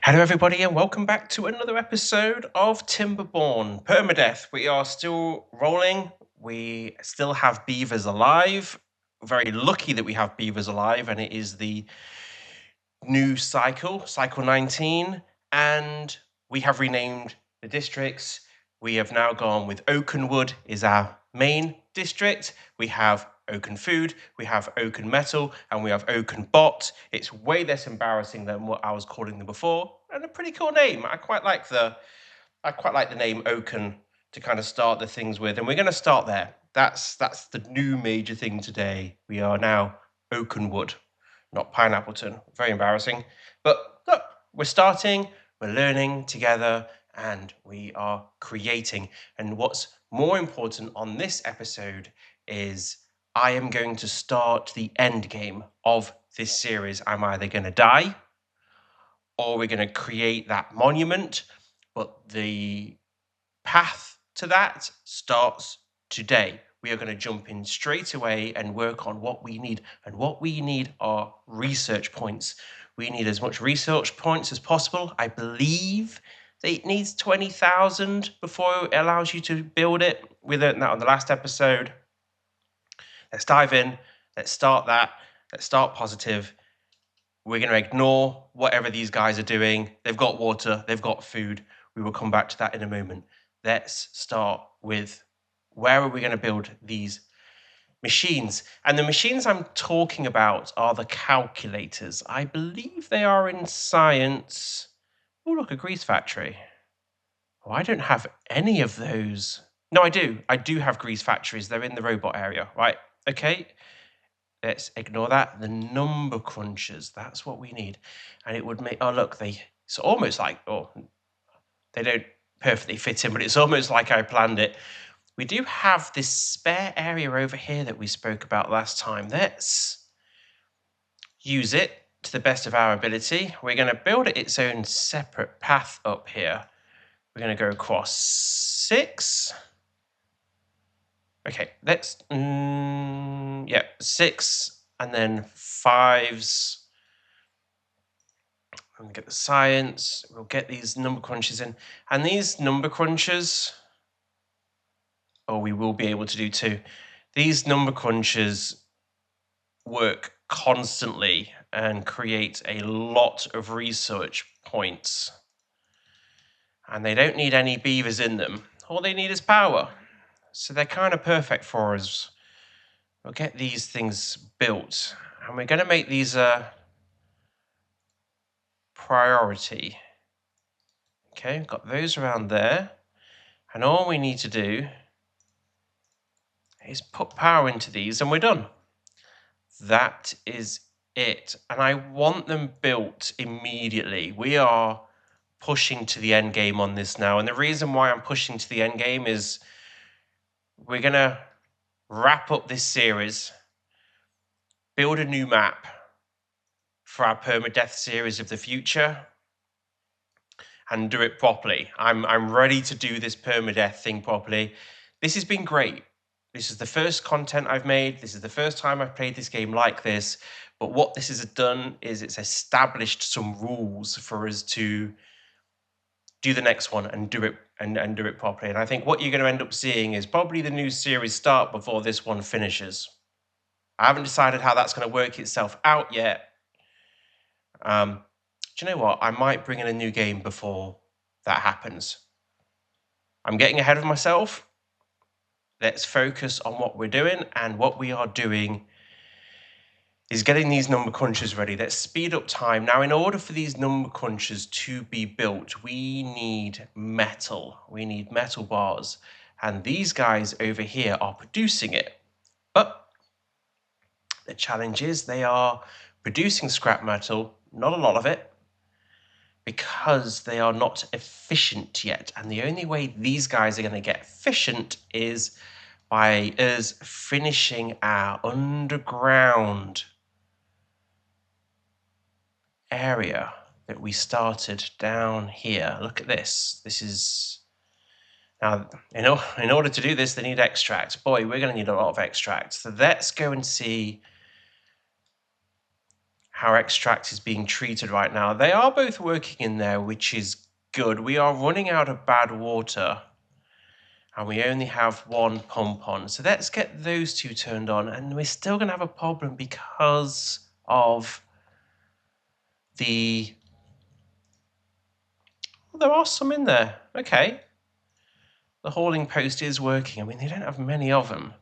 Hello, everybody, and welcome back to another episode of Timberborn Permadeath. We are still rolling. We still have beavers alive. Very lucky that we have beavers alive, and it is the new cycle 19, and we have renamed the districts. We have now gone with Oakenwood is our main district. We have Oaken Food, we have Oaken Metal, and we have Oaken Bot. It's way less embarrassing than what I was calling them before, and a pretty cool name. I quite like the name Oaken to kind of start the things with, and we're going to start there. That's the new major thing today. We are now Oakenwood, not Pineappleton. Very embarrassing, but look, we're starting, we're learning together, and we are creating. And what's more important on this episode is I am going to start the end game of this series. I'm either going to die or we're going to create that monument, but the path to that starts today. We are going to jump in straight away and work on what we need. And what we need are research points. We need as much research points as possible. I believe that it needs 20,000 before it allows you to build it. We learned that on the last episode. Let's dive in. Let's start that. Let's start positive. We're going to ignore whatever these guys are doing. They've got water. They've got food. We will come back to that in a moment. Let's start with where are we going to build these machines? And the machines I'm talking about are the calculators. I believe they are in science. Oh, look, a grease factory. Oh, I don't have any of those. No, I do. I do have grease factories. They're in the robot area, right? Okay. Let's ignore that. The number crunchers, that's what we need. And it would make, oh, look, it's almost like, oh, they don't perfectly fit in, but it's almost like I planned it. We do have this spare area over here that we spoke about last time. Let's use it to the best of our ability. We're going to build it its own separate path up here. We're going to go across 6. Okay, let's, 6 and then 5s. We'll get the science. We'll get these number crunchers in. And these number crunchers, we will be able to do too. These number crunchers work constantly and create a lot of research points. And they don't need any beavers in them. All they need is power. So they're kind of perfect for us. We'll get these things built. And we're going to make these a priority. Okay, we've got those around there. And all we need to do is put power into these and we're done. That is it. And I want them built immediately. We are pushing to the end game on this now. And the reason why I'm pushing to the end game is we're going to wrap up this series, build a new map for our permadeath series of the future, and do it properly. I'm ready to do this permadeath thing properly. This has been great. This is the first content I've made. This is the first time I've played this game like this. But what this has done is it's established some rules for us to do the next one and do it and do it properly. And I think what you're going to end up seeing is probably the new series start before this one finishes. I haven't decided how that's going to work itself out yet. Do you know what? I might bring in a new game before that happens. I'm getting ahead of myself. Let's focus on what we're doing, and what we are doing is getting these number crunchers ready. Let's speed up time. Now, in order for these number crunchers to be built, we need metal. We need metal bars, and these guys over here are producing it. But the challenge is they are producing scrap metal, not a lot of it, because they are not efficient yet. And the only way these guys are going to get efficient is by us finishing our underground area that we started down here. Look at this. This is... Now, in order to do this, they need extract. Boy, we're going to need a lot of extract. So let's go and see Our extract is being treated right now. They are both working in there, which is good. We are running out of Badwater, and we only have one pump on. So let's get those two turned on, and we're still going to have a problem because of the... Well, there are some in there. Okay. The hauling post is working. I mean, they don't have many of them.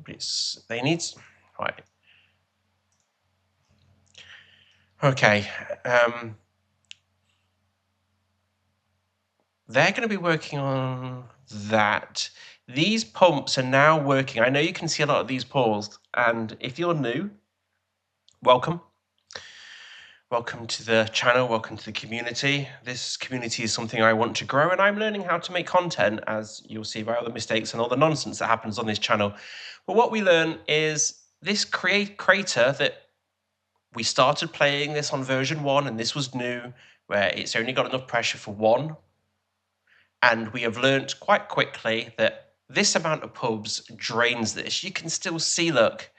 But they need... Right. Okay. They're going to be working on that. These pumps are now working. I know you can see a lot of these paused, and if you're new, welcome. Welcome to the channel, welcome to the community. This community is something I want to grow, and I'm learning how to make content, as you'll see by all the mistakes and all the nonsense that happens on this channel. But what we learn is this crater that we started playing this on version 1, and this was new, where it's only got enough pressure for 1. And we have learnt quite quickly that this amount of pubs drains this. You can still see, look,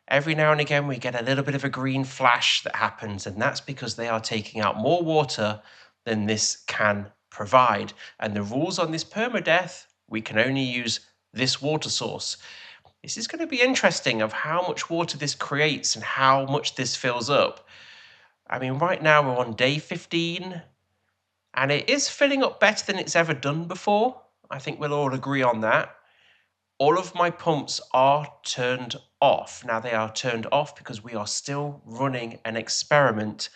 every now and again we get a little bit of a green flash that happens, and that's because they are taking out more water than this can provide. And the rules on this permadeath, we can only use this water source. This is going to be interesting of how much water this creates and how much this fills up. I mean, right now we're on day 15. And it is filling up better than it's ever done before. I think we'll all agree on that. All of my pumps are turned off. Now they are turned off because we are still running an experiment.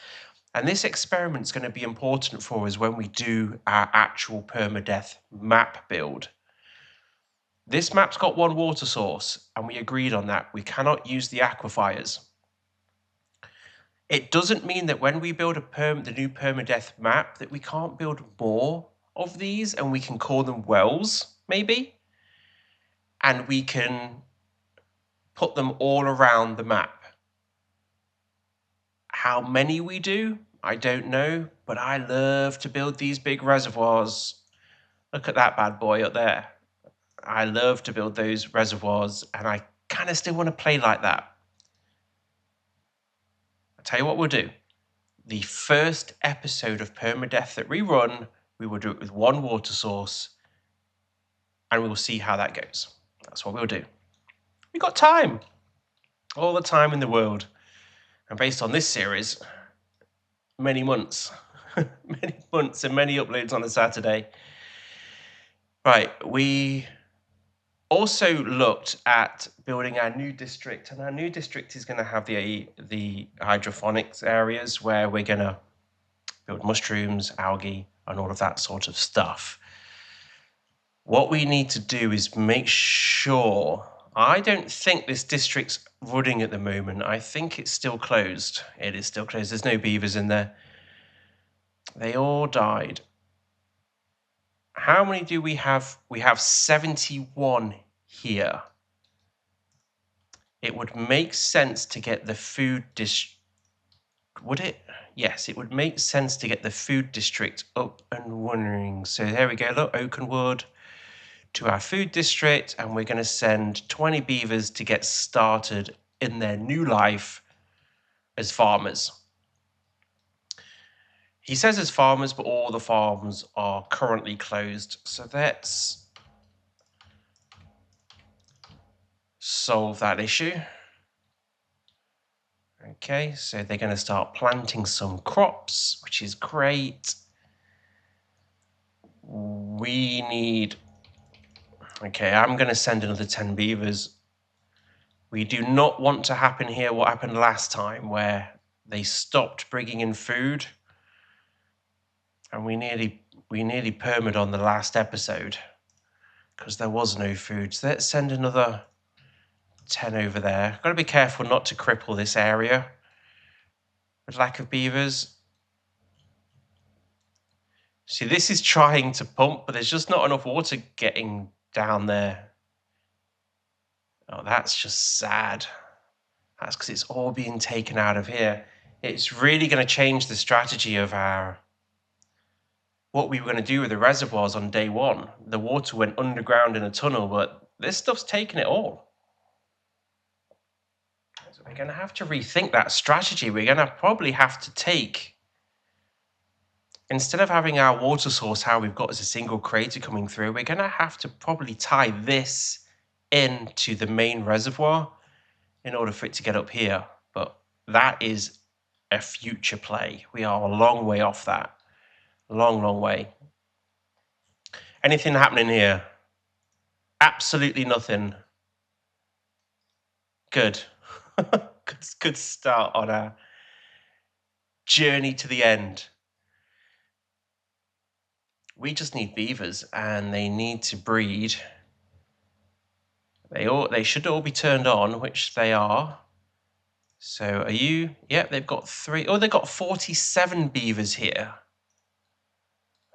And this experiment is going to be important for us when we do our actual permadeath map build. This map's got one water source, and we agreed on that. We cannot use the aquifers. It doesn't mean that when we build the new permadeath map that we can't build more of these, and we can call them wells, maybe, and we can put them all around the map. How many we do, I don't know, but I love to build these big reservoirs. Look at that bad boy up there. I love to build those reservoirs, and I kind of still want to play like that. Tell you what we'll do. The first episode of permadeath that we run, we will do it with one water source, and we will see how that goes. That's what we'll do. We've got time. All the time in the world. And based on this series, many months. Many months and many uploads on a Saturday. Right, we also looked at building our new district, and our new district is going to have the hydroponics areas where we're going to build mushrooms, algae, and all of that sort of stuff. What we need to do is make sure... I don't think this district's running at the moment. I think it's still closed. It is still closed. There's no beavers in there. They all died. How many do we have? We have 71 here. It would make sense to get the food would it? Yes, it would make sense to get the food district up and running. So there we go. Look, Oakenwood to our food district, and we're going to send 20 beavers to get started in their new life as farmers. He says as farmers, but all the farms are currently closed. So let's solve that issue. Okay, so they're going to start planting some crops, which is great. We need... Okay, I'm going to send another 10 beavers. We do not want to happen here what happened last time, where they stopped bringing in food. And we nearly permed on the last episode because there was no food. So let's send another 10 over there. Got to be careful not to cripple this area with lack of beavers. See, this is trying to pump, but there's just not enough water getting down there. Oh, that's just sad. That's because it's all being taken out of here. It's really going to change the strategy of what we were going to do with the reservoirs on day 1. The water went underground in a tunnel, but this stuff's taken it all. So we're going to have to rethink that strategy. We're going to probably have to take, instead of having our water source how we've got as a single crater coming through, we're going to have to probably tie this into the main reservoir in order for it to get up here. But that is a future play. We are a long way off that. Long, long way. Anything happening here? Absolutely nothing. Good. Good start on our journey to the end. We just need beavers, and they need to breed. They should all be turned on, which they are. So are you? Yep, they've got 3. Oh, they've got 47 beavers here.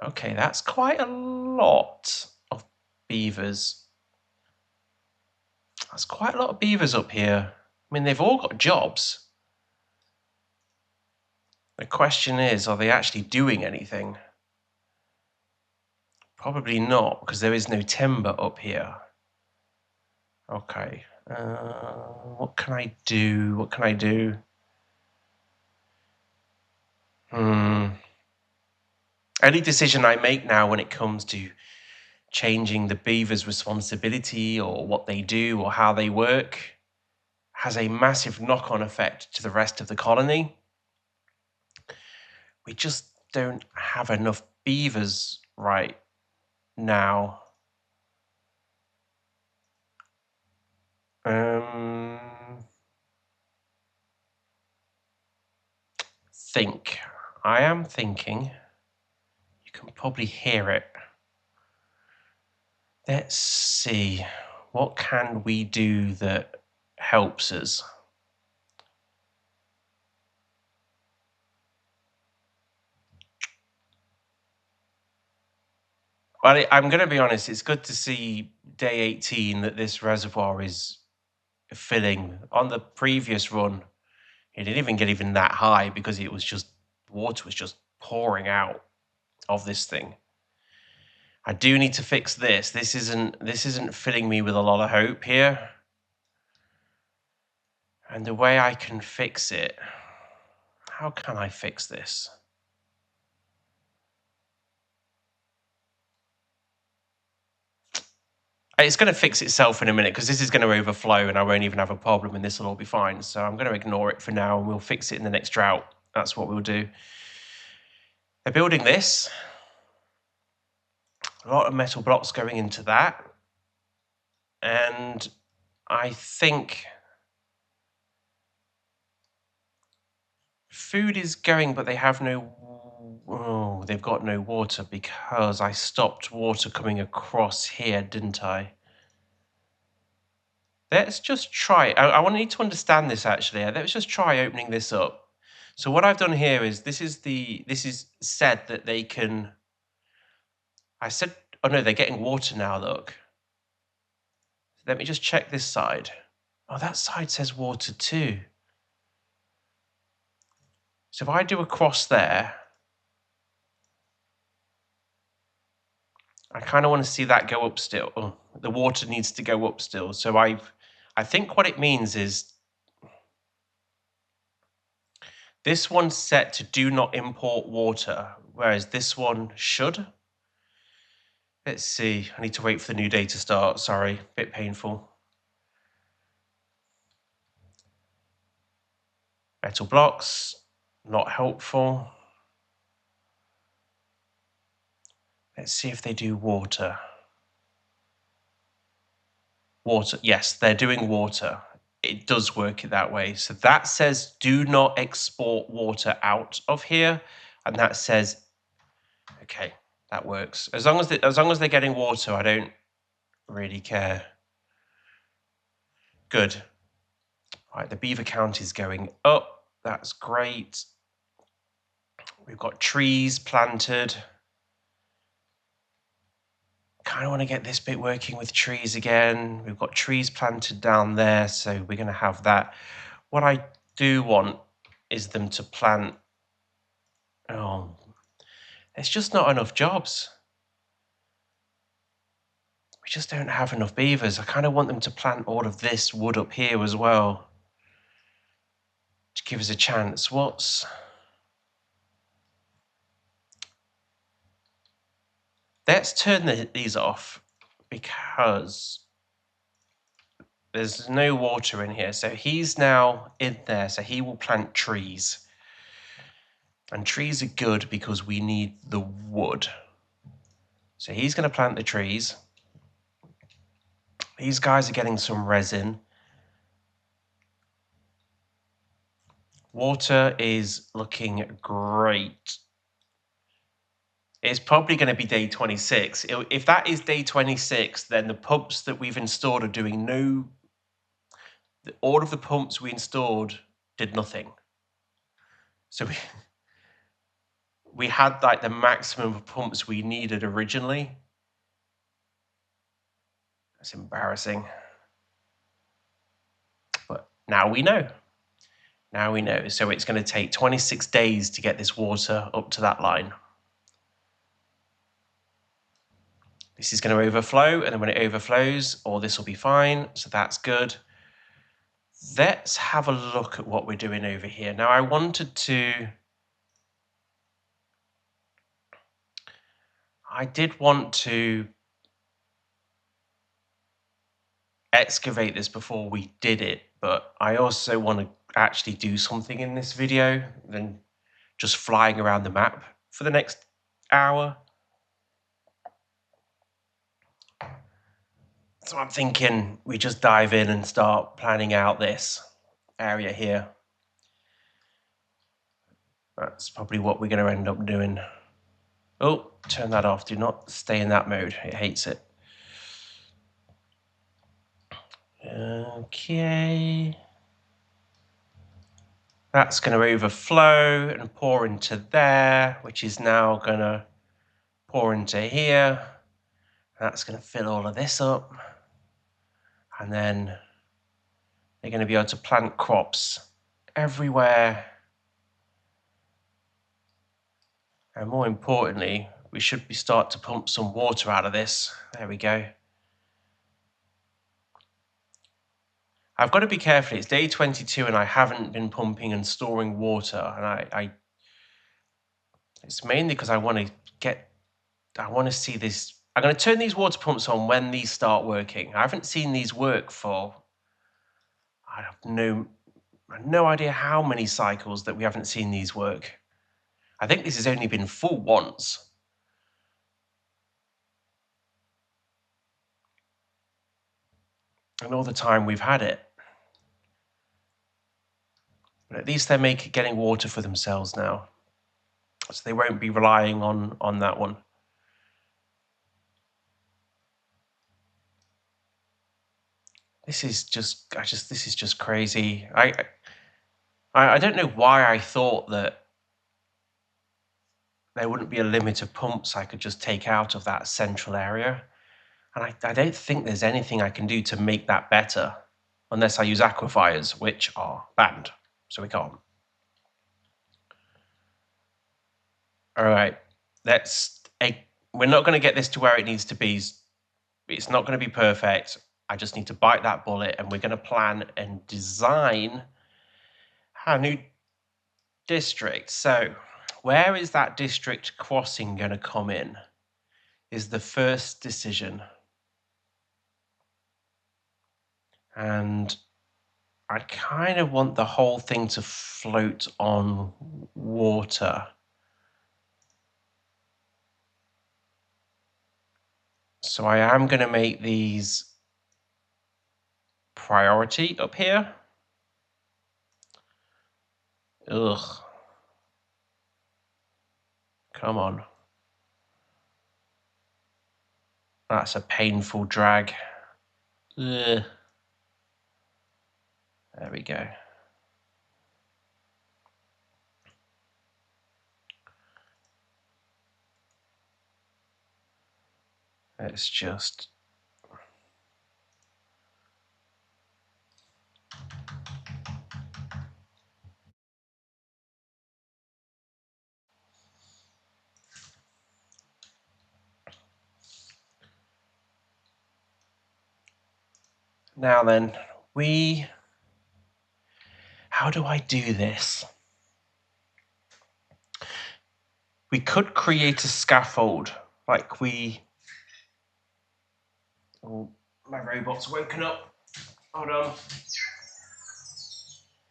Okay, that's quite a lot of beavers. That's quite a lot of beavers up here. I mean, they've all got jobs. The question is, are they actually doing anything? Probably not, because there is no timber up here. Okay. What can I do? What can I do? Any decision I make now when it comes to changing the beaver's responsibility or what they do or how they work has a massive knock-on effect to the rest of the colony. We just don't have enough beavers right now. I am thinking. You can probably hear it. Let's see. What can we do that helps us? Well, I'm going to be honest. It's good to see day 18 that this reservoir is filling. On the previous run, it didn't even get even that high because it was just water was just pouring out of this thing. I do need to fix this. This isn't filling me with a lot of hope here. And the way I can fix it, how can I fix this? It's going to fix itself in a minute because this is going to overflow and I won't even have a problem and this will all be fine. So I'm going to ignore it for now and we'll fix it in the next drought. That's what we'll do. They're building this. A lot of metal blocks going into that. And I think food is going, but they have no... Oh, they've got no water because I stopped water coming across here, didn't I? Let's just try. I need to understand this actually. Let's just try opening this up. So what I've done here is this is said that they can. I said, oh no, they're getting water now. Look. Let me just check this side. Oh, that side says water too. So if I do a cross there, I kind of want to see that go up still. Oh, the water needs to go up still. So I think what it means is this one's set to do not import water, whereas this one should. Let's see. I need to wait for the new day to start. Sorry, a bit painful. Metal blocks, not helpful. Let's see if they do water. Water, yes, they're doing water. It does work that way. So that says do not export water out of here. And that says, okay, that works. As long as they're getting water, I don't really care. Good. Right, the beaver count is going up. That's great. We've got trees planted. Kind of want to get this bit working with trees again. We've got trees planted down there, so we're going to have that. What I do want is them to plant. Oh, there's just not enough jobs. We just don't have enough beavers. I kind of want them to plant all of this wood up here as well. to give us a chance. Let's turn these off because there's no water in here. So he's now in there, so he will plant trees. And trees are good because we need the wood. So he's going to plant the trees. These guys are getting some resin. Water is looking great. It's probably going to be day 26. If that is day 26, then the pumps that we've installed are doing no... All of the pumps we installed did nothing. So we had like the maximum of pumps we needed originally. That's embarrassing. But now we know. Now we know. So it's going to take 26 days to get this water up to that line. This is going to overflow, and then when it overflows, all this will be fine. So that's good. Let's have a look at what we're doing over here. Now I did want to excavate this before we did it, but I also want to actually do something in this video than just flying around the map for the next hour. So I'm thinking we just dive in and start planning out this area here. That's probably what we're going to end up doing. Oh, turn that off. Do not stay in that mode. It hates it. Okay. That's going to overflow and pour into there, which is now going to pour into here. That's going to fill all of this up. And then they're going to be able to plant crops everywhere. And more importantly, we should start to pump some water out of this. There we go. I've got to be careful. It's day 22 and I haven't been pumping and storing water. And it's mainly because I want to see this. I'm going to turn these water pumps on when these start working. I haven't seen these work for, I have no idea how many cycles that we haven't seen these work. I think this has only been full once. And all the time we've had it. But at least they're getting water for themselves now. So they won't be relying on that one. This is just crazy. I don't know why I thought that there wouldn't be a limit of pumps I could just take out of that central area. And I don't think there's anything I can do to make that better unless I use aquifers, which are banned. So we can't. All right, we're not going to get this to where it needs to be. It's not going to be perfect. I just need to bite that bullet, and we're going to plan and design our new district. So where is that district crossing going to come in is the first decision. And I kind of want the whole thing to float on water. So I am going to make these priority up here. Ugh. Come on. That's a painful drag. Ugh. There we go. Let's just... Now then, how do I do this? We could create a scaffold like we... Oh, my robot's woken up. Hold on.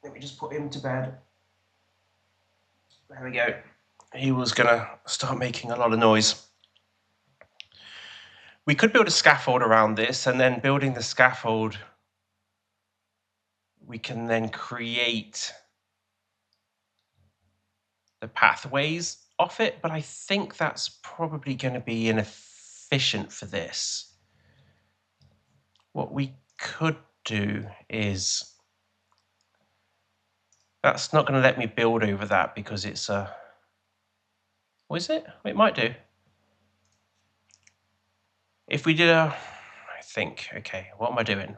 Let me just put him to bed. There we go. He was gonna start making a lot of noise. We could build a scaffold around this, and then building the scaffold, we can then create the pathways off it, but I think that's probably going to be inefficient for this. What we could do is, that's not going to let me build over that because it's a... What is it? It might do. If we did a... I think, okay, what am I doing?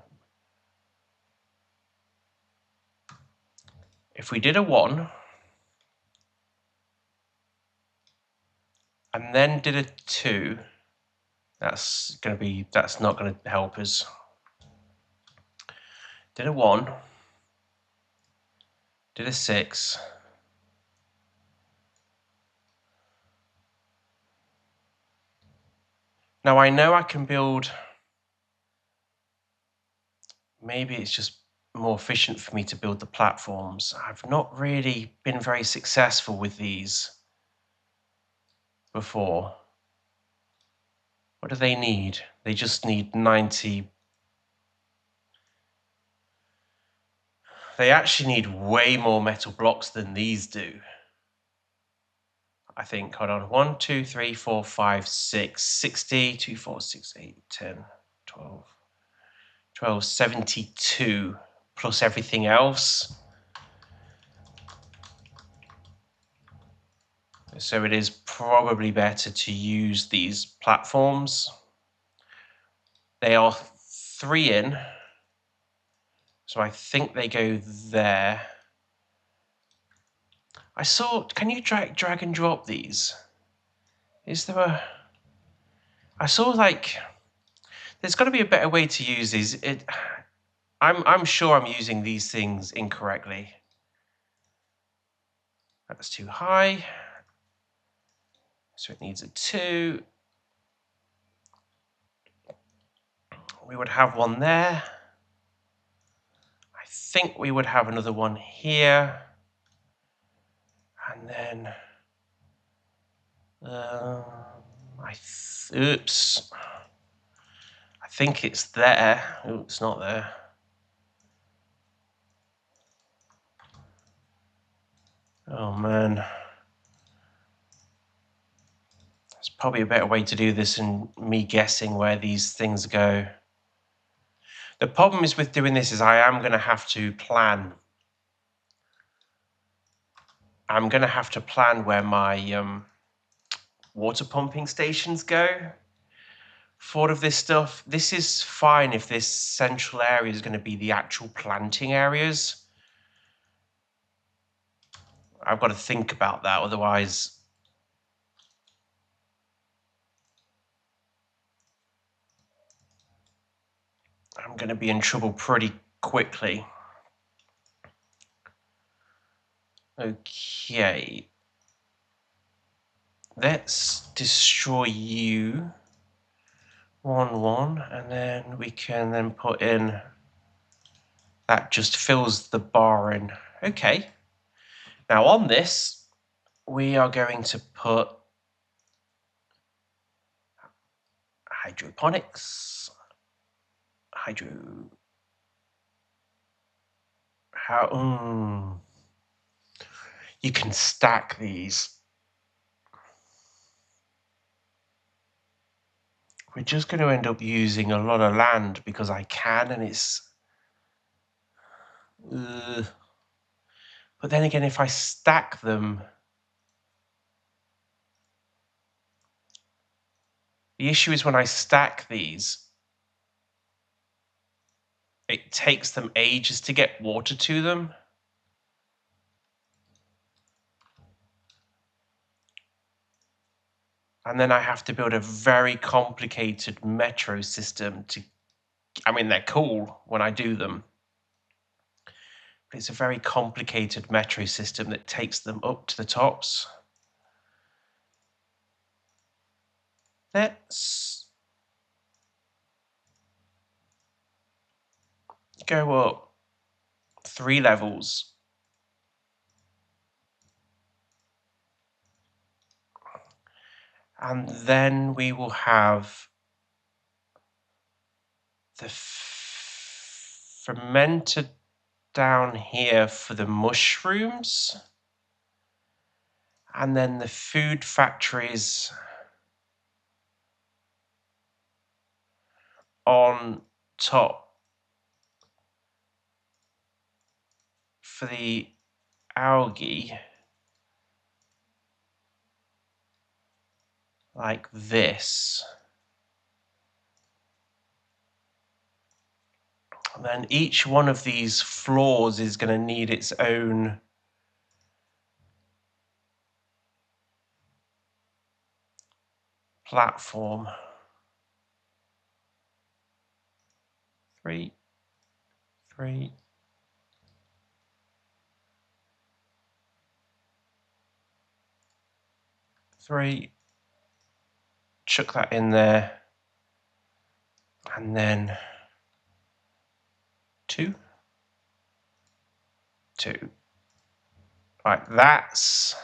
If we did a 1, and then did a 2, that's not going to help us. Did a 1, did a 6. Now I know I can build, maybe it's just more efficient for me to build the platforms. I've not really been very successful with these before. What do they need? They just need 90. They actually need way more metal blocks than these do. I think, hold on, 1, 2, 3, 4, 5, 6, 60, 2, 4, 6, 8, 10, 12, 12, 72 plus everything else. So it is probably better to use these platforms. They are 3 in, so I think they go there. I saw, can you drag and drop these? Is there a... I saw like, there's got to be a better way to use these. I'm sure I'm using these things incorrectly. That's too high. So it needs a 2. We would have one there. I think we would have another one here. And then, oops. I think it's there. Oh, it's not there. Oh man. There's probably a better way to do this than me guessing where these things go. The problem is with doing this is I am going to have to plan. I'm going to have to plan where my water pumping stations go for all of this stuff. This is fine if this central area is going to be the actual planting areas. I've got to think about that, otherwise I'm going to be in trouble pretty quickly. Okay. Let's destroy you. 1, 1, and then we can then put in, that just fills the bar in. Okay. Now on this, we are going to put hydroponics. You can stack these. We're just going to end up using a lot of land because I can, and it's... But then again, if I stack them... The issue is when I stack these, it takes them ages to get water to them. And then I have to build a very complicated metro system to... I mean, they're cool when I do them. It's a very complicated metro system that takes them up to the tops. Let's go up 3 levels. And then we will have the fermenter down here for the mushrooms. And then the food factories on top for the algae, like this. And then each one of these floors is going to need its own platform. 3, 3. Chuck that in there, and then 2. Right, that's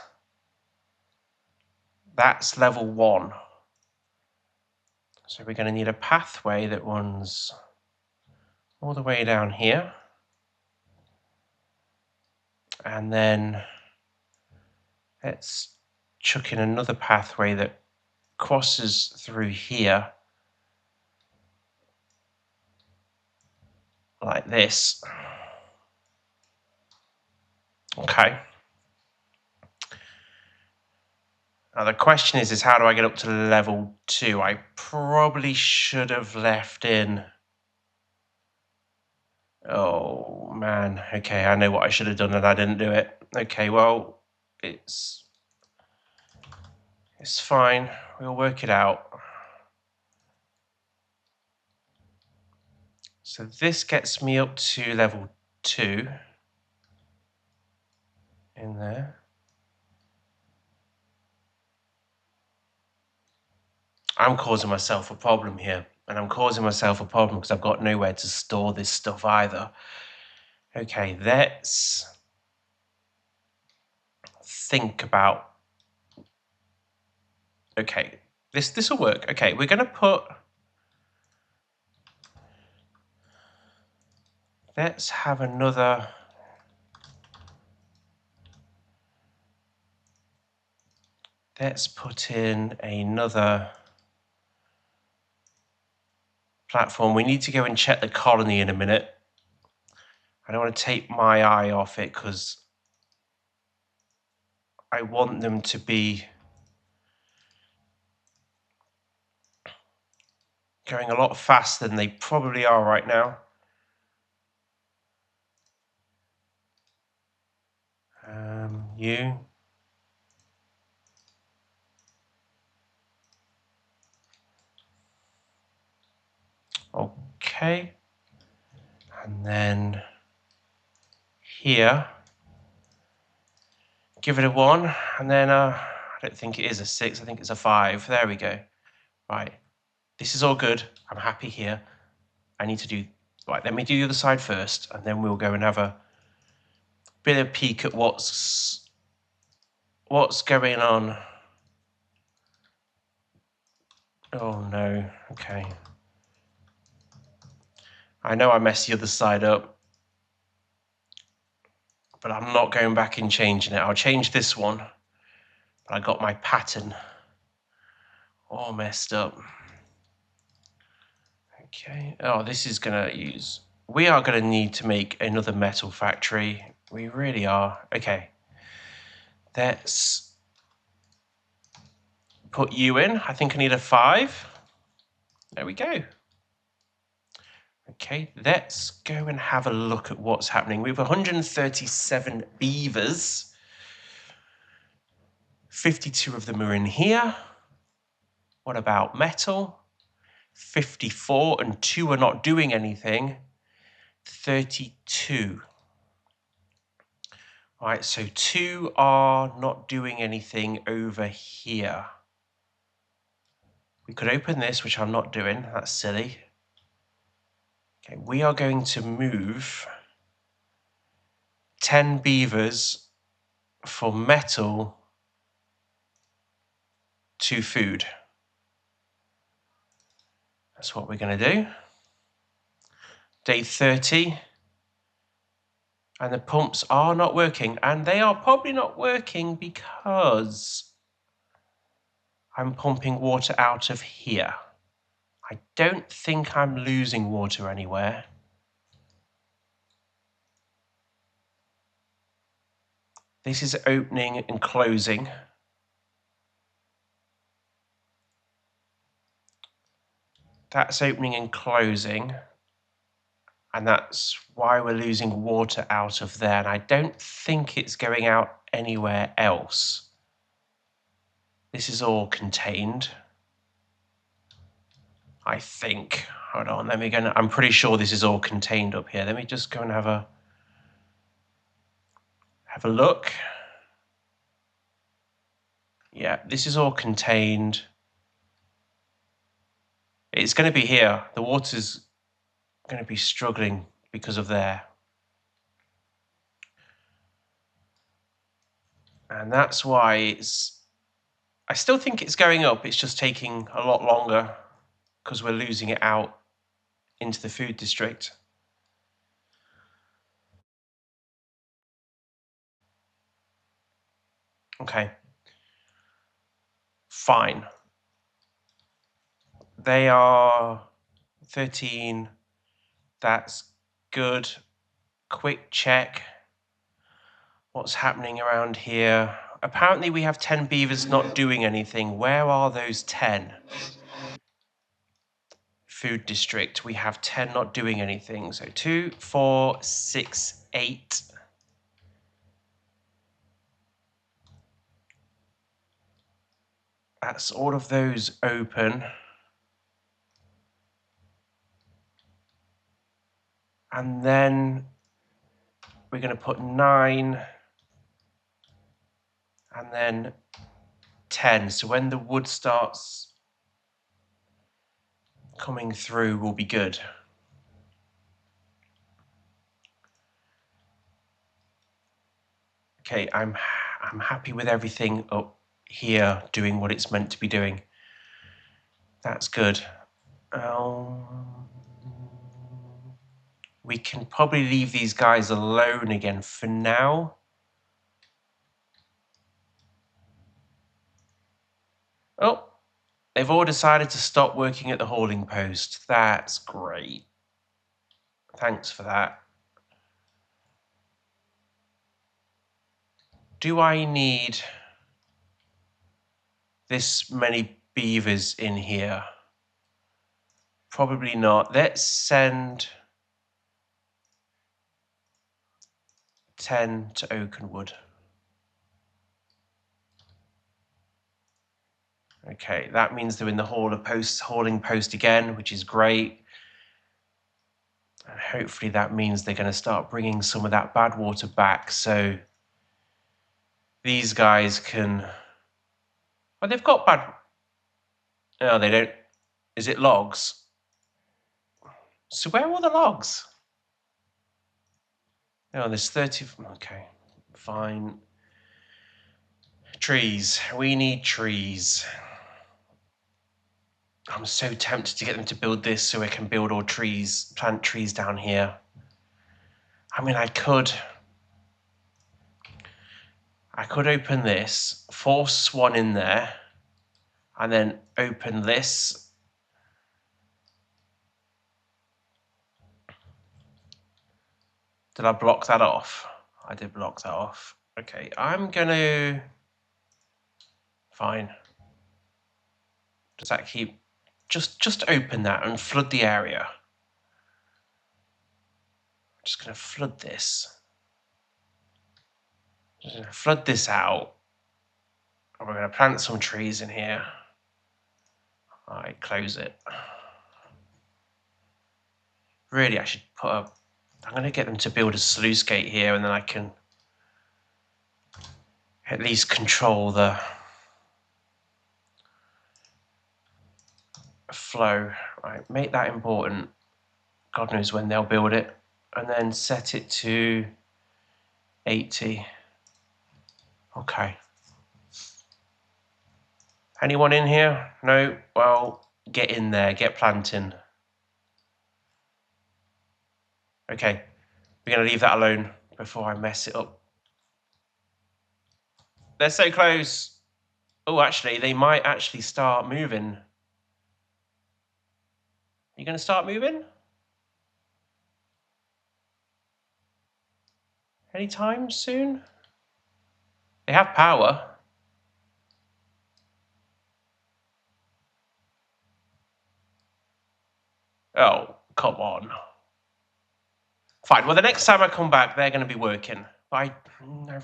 level 1. So we're going to need a pathway that runs all the way down here, and then let's chuck in another pathway that crosses through here like this. Okay. Now the question is how do I get up to level 2? I probably should have left in... Oh man, okay, I know what I should have done and I didn't do it. Okay, well, it's fine. We'll work it out. So this gets me up to level 2 in there. I'm causing myself a problem here, and I'm causing myself a problem because I've got nowhere to store this stuff either. Okay, let's think about... Okay, this will work. Okay, we're going to put... Let's have another... Let's put in another platform. We need to go and check the colony in a minute. I don't want to take my eye off it because I want them to be going a lot faster than they probably are right now. You. Okay. And then here, give it a 1, and then I don't think it is a 6, I think it's a 5. There we go. Right, this is all good. I'm happy here. I need to do... Right, let me do the other side first, and then we'll go and have a bit of a peek at what's going on. Oh no, okay. I know I messed the other side up, but I'm not going back and changing it. I'll change this one, but I got my pattern all messed up. Okay, oh, this is gonna use... We are gonna need to make another metal factory. We really are. Okay, let's put you in. I think I need a 5. There we go. Okay, let's go and have a look at what's happening. We have 137 beavers. 52 of them are in here. What about metal? 54, and 2 are not doing anything. 32. Right, so 2 are not doing anything over here. We could open this, which I'm not doing. That's silly. Okay, we are going to move 10 beavers for metal to food. That's what we're going to do. Day 30. And the pumps are not working. And they are probably not working because I'm pumping water out of here. I don't think I'm losing water anywhere. This is opening and closing. That's opening and closing. And that's why we're losing water out of there. And I don't think it's going out anywhere else. This is all contained, I think. Hold on, let me go. I'm pretty sure this is all contained up here. Let me just go and have a look. Yeah, this is all contained. It's going to be here. The water's going to be struggling because of there. And that's why it's... I still think it's going up. It's just taking a lot longer because we're losing it out into the food district. Okay. Fine. They are 13. That's good. Quick check. What's happening around here? Apparently we have 10 beavers not doing anything. Where are those 10? Food district. We have 10 not doing anything. So 2, 4, 6, 8. That's all of those open. And then we're going to put 9 and then 10. So when the wood starts coming through, will be good. Okay, I'm happy with everything up here doing what it's meant to be doing. That's good. We can probably leave these guys alone again for now. Oh, they've all decided to stop working at the hauling post. That's great. Thanks for that. Do I need this many beavers in here? Probably not. Let's send 10 to Oakenwood. Okay, that means they're in the hauling post again, which is great. And hopefully that means they're going to start bringing some of that Badwater back, so these guys can... Well, they've got bad... No, they don't. Is it logs? So where are all the logs? Oh, there's 30... Okay, fine. Trees. We need trees. I'm so tempted to get them to build this so I can build all trees, plant trees down here. I mean, I could open this, force one in there, and then open this. Did I block that off? I did block that off. Okay, I'm gonna... Fine. Does that keep... Just open that and flood the area. I'm just gonna flood this. Just gonna flood this out. And we're gonna plant some trees in here. All right, close it. Really, I should put a... I'm going to get them to build a sluice gate here, and then I can at least control the flow. Right, make that important. God knows when they'll build it. And then set it to 80. Okay. Anyone in here? No? Well, get in there, get planting. Okay, we're going to leave that alone before I mess it up. They're so close. Oh, actually, they might actually start moving. You going to start moving? Anytime soon? They have power. Oh, come on. Fine. Well, the next time I come back, they're going to be working. I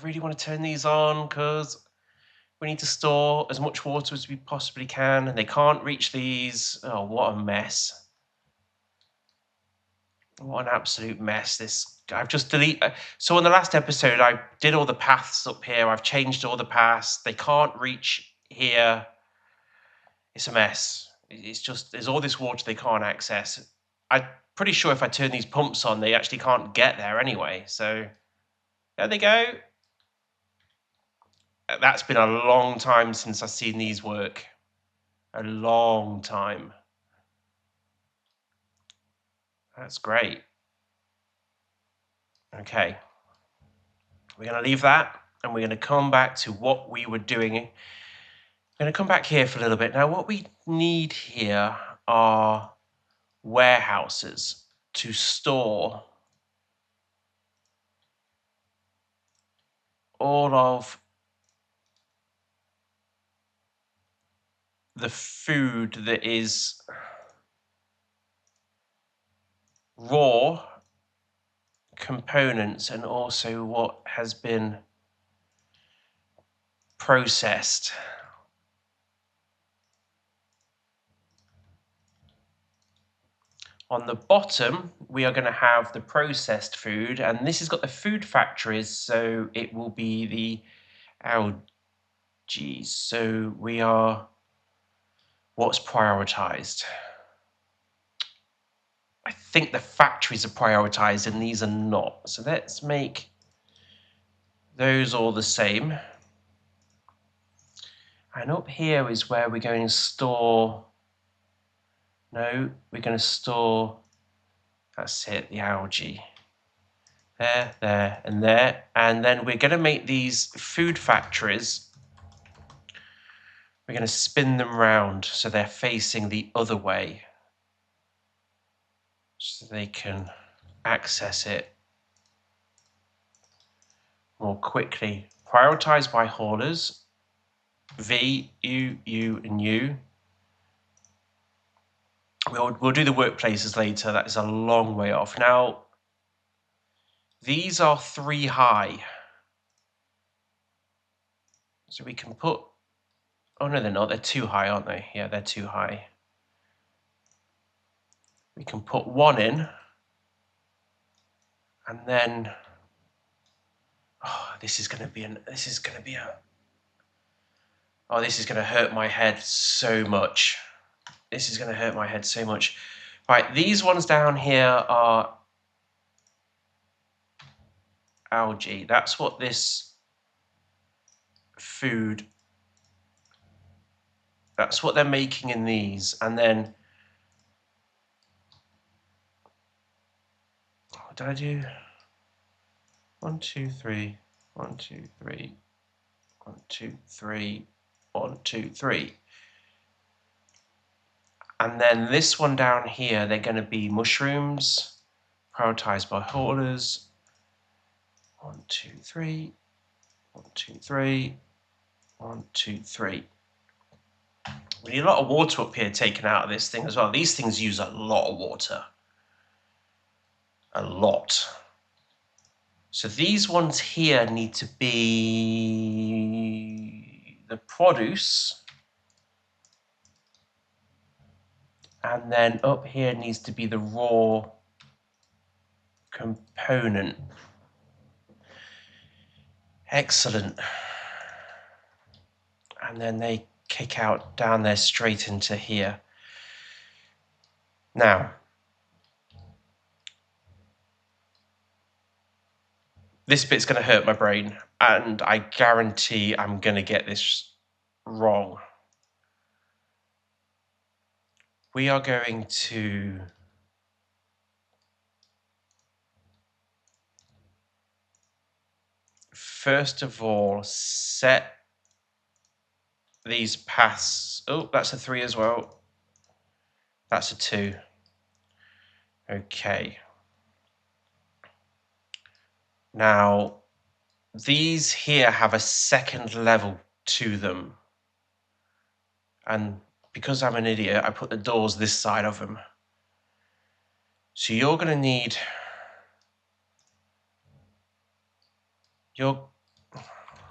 really want to turn these on because we need to store as much water as we possibly can, and they can't reach these. Oh, what a mess. What an absolute mess. I've just deleted. So in the last episode, I did all the paths up here. I've changed all the paths. They can't reach here. It's a mess. It's just, there's all this water they can't access. I'm pretty sure if I turn these pumps on, they actually can't get there anyway. So there they go. That's been a long time since I've seen these work. A long time. That's great. Okay. We're going to leave that and we're going to come back to what we were doing. I'm going to come back here for a little bit. Now, what we need here are warehouses to store all of the food that is raw components and also what has been processed. On the bottom, we are going to have the processed food, and this has got the food factories, so it will be the algae. So we are, what's prioritized? I think the factories are prioritized and these are not. So let's make those all the same. And up here is where we're going to store, no, we're going to store, that's it, the algae. There, there, and there. And then we're going to make these food factories. We're going to spin them round so they're facing the other way, so they can access it more quickly. Prioritized by haulers. V, U, and U. We'll do the workplaces later. That is a long way off. Now, these are 3 high. So we can put, oh no, they're not. They're 2 high, aren't they? Yeah, they're 2 high. We can put 1 in. And then, oh, this is going to hurt my head so much. This is going to hurt my head so much. Right, these ones down here are algae. That's what this food, that's what they're making in these. And then, what did I do? 1, 2, 3, 1, 2, 3, 1, 2, 3, 1, 2, 3. And then this one down here, they're going to be mushrooms, prioritized by haulers. 1, 2, 3, 1, 2, 3, 1, 2, 3. We need a lot of water up here taken out of this thing as well. These things use a lot of water. A lot. So these ones here need to be the produce. And then up here needs to be the raw component. Excellent. and then they kick out down there straight into here. Now, this bit's going to hurt my brain, and I guarantee I'm going to get this wrong. We are going to first of all set these paths. Oh, that's a 3 as well. That's a 2. Okay. Now, these here have a second level to them. And because I'm an idiot, I put the doors this side of them. So you're going to need...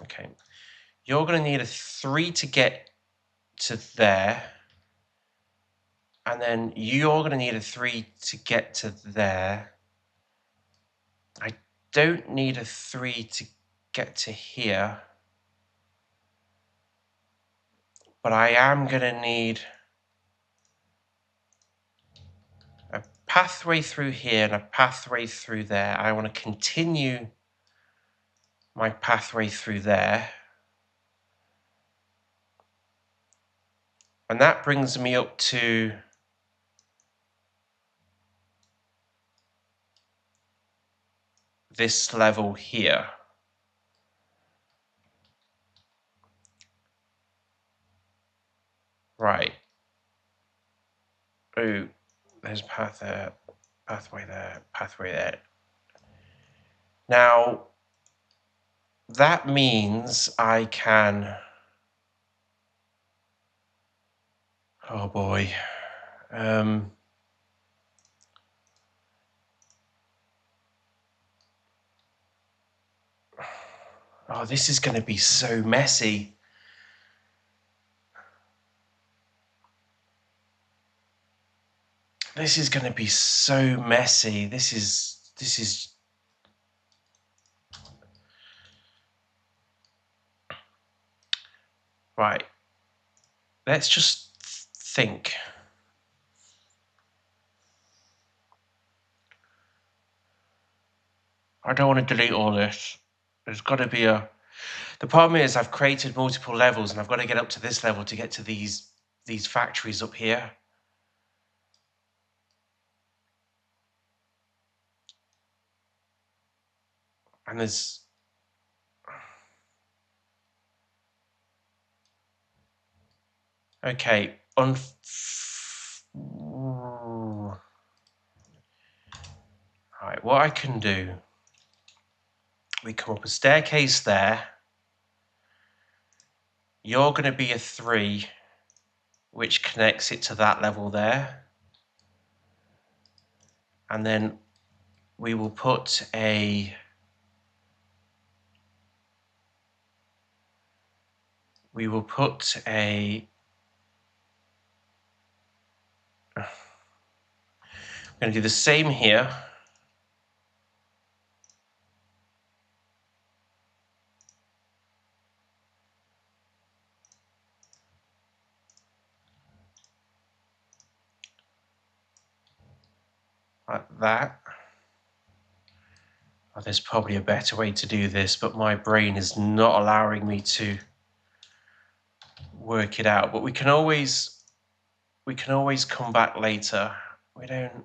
Okay. You're going to need a 3 to get to there. And then you're going to need a 3 to get to there. I don't need a 3 to get to here. But I am going to need a pathway through here and a pathway through there. I want to continue my pathway through there. And that brings me up to this level here. Right. Oh, there's a path there, pathway there, pathway there. Now, that means I can... Oh boy. Oh, this is going to be so messy. This is going to be so messy. This is... Right. Let's just think. I don't want to delete all this. There's got to be a... The problem is I've created multiple levels and I've got to get up to this level to get to these factories up here. And there's... Okay. Right, what I can do... We come up a staircase there. You're going to be a 3, which connects it to that level there. And then we will put a... I'm going to do the same here. Like that. Oh, there's probably a better way to do this, but my brain is not allowing me to work it out. But we can always come back later. We don't...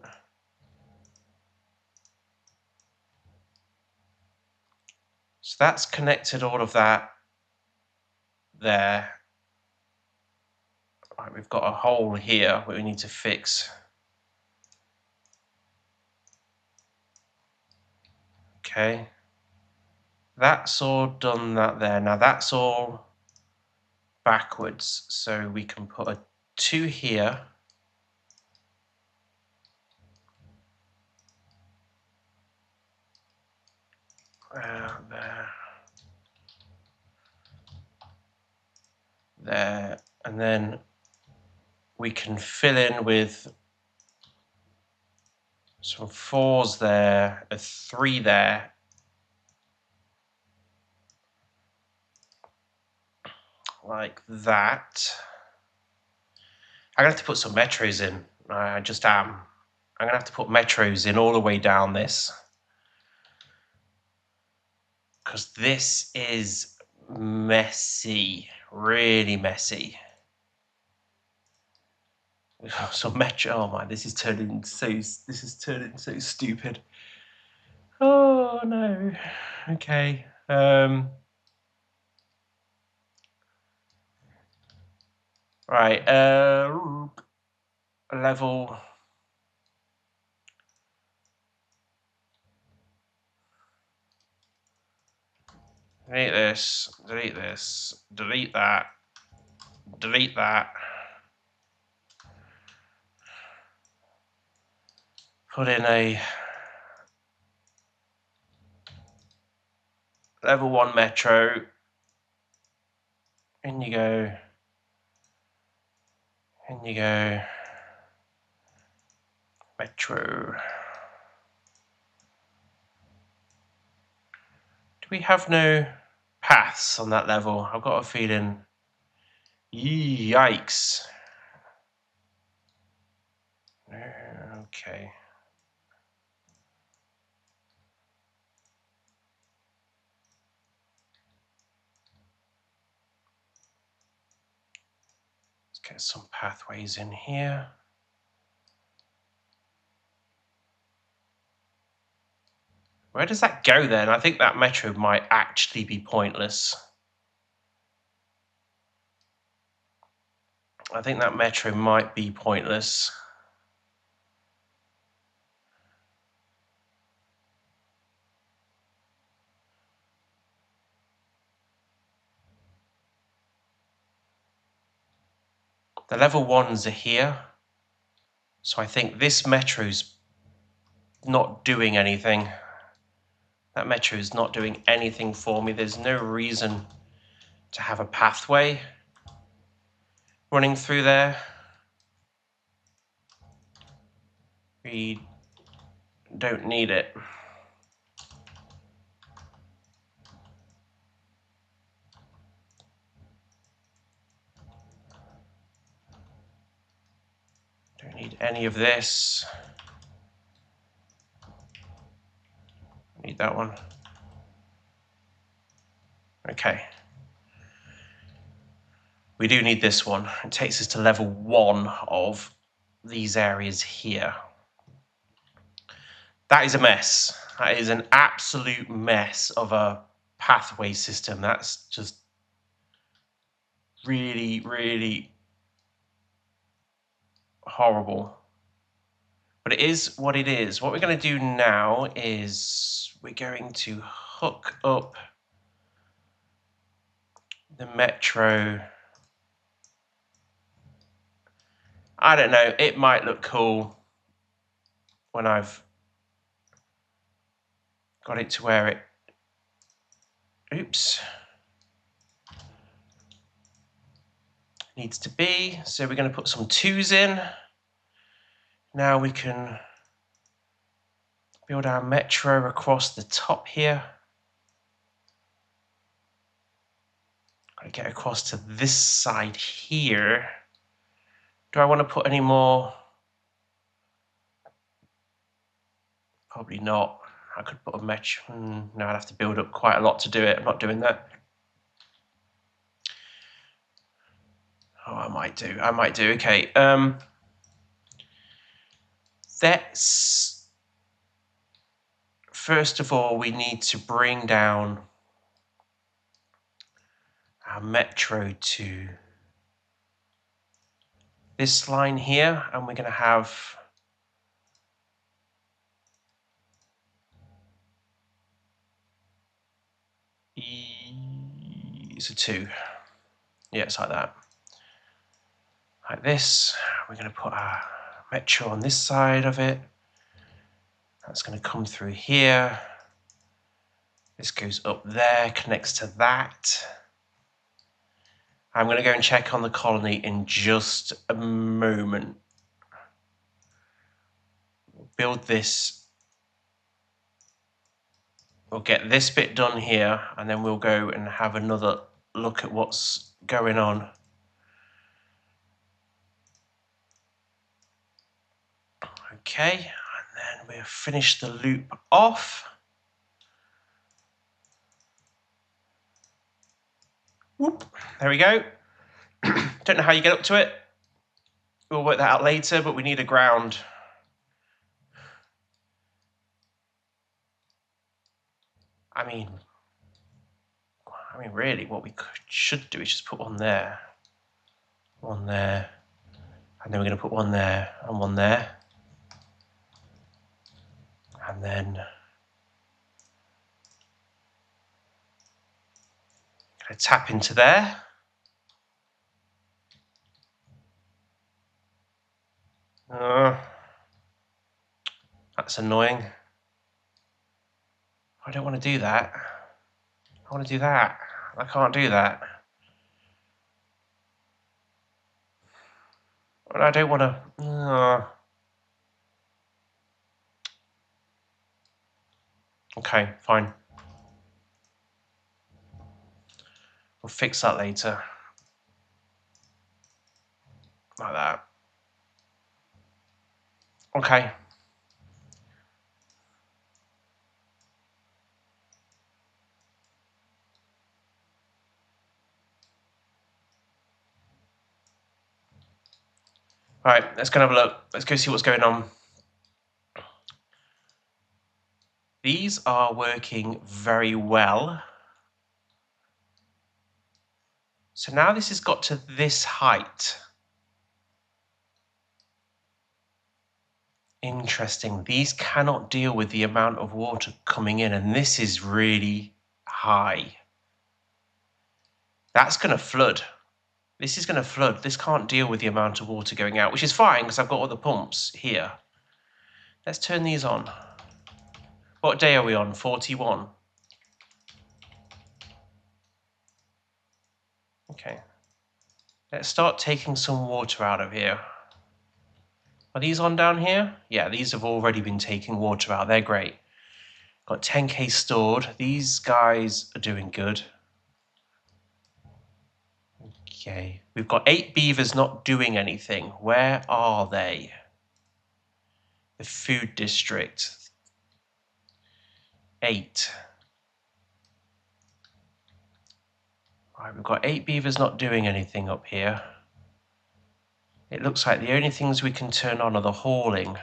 So that's connected all of that there. Right, we've got a hole here that we need to fix. Okay. That's all done that there. Now that's all backwards. So we can put a 2 here. There. And then we can fill in with some 4s there, a 3 there. like that. I'm gonna have to put some metros in. I just am. I'm gonna have to put metros in all the way down this, because this is messy, really messy. So metro. Oh my, this is turning so stupid. Oh no. Okay. Right. Level. Delete this. Delete this. Delete that. Delete that. Put in a level 1 metro. In you go. In you go. Metro. Do we have no paths on that level? I've got a feeling. Yikes. Okay. Let's get some pathways in here. Where does that go then? I think that metro might actually be pointless. I think that metro might be pointless. The level 1s are here. So I think this metro's not doing anything. That metro is not doing anything for me. There's no reason to have a pathway running through there. We don't need it. Don't need any of this. Need that one. Okay. We do need this one. It takes us to level 1 of these areas here. That is a mess. That is an absolute mess of a pathway system. That's just really, really horrible. But it is what it is. What we're going to do now is we're going to hook up the metro. I don't know. It might look cool when I've got it to where it, oops, needs to be. So we're going to put some 2s in. Now we can build our metro across the top here. Got to get across to this side here. Do I want to put any more? Probably not. I could put a metro. No, I'd have to build up quite a lot to do it. I'm not doing that. Oh, I might do. Okay. Let's first of all, we need to bring down our metro to this line here, and we're going to have it's a 2. Yeah, it's like that. Like this. We're going to put our metro on this side of it. That's going to come through here. This goes up there, connects to that. I'm going to go and check on the colony in just a moment. We'll build this. We'll get this bit done here, and then we'll go and have another look at what's going on. Okay, and then we'll finish the loop off. Whoop, there we go. Don't know how you get up to it. We'll work that out later, but we need a ground. I mean, really, what we should do is just put one there, and then we're going to put one there, and then going to tap into there. That's annoying. I don't want to do that. I want to do that. I can't do that. I don't want to. Okay, fine. We'll fix that later. Like that. Okay. All right, let's go and have a look. Let's go see what's going on. These are working very well. So now this has got to this height. Interesting. These cannot deal with the amount of water coming in, and this is really high. That's going to flood. This is going to flood. This can't deal with the amount of water going out, which is fine because I've got all the pumps here. Let's turn these on. What day are we on? 41. Okay. Let's start taking some water out of here. Are these on down here? Yeah, these have already been taking water out. They're great. Got 10k stored. These guys are doing good. Okay, we've got 8 beavers not doing anything. Where are they? The food district. 8. Right, we've got 8 beavers not doing anything up here. It looks like the only things we can turn on are the hauling.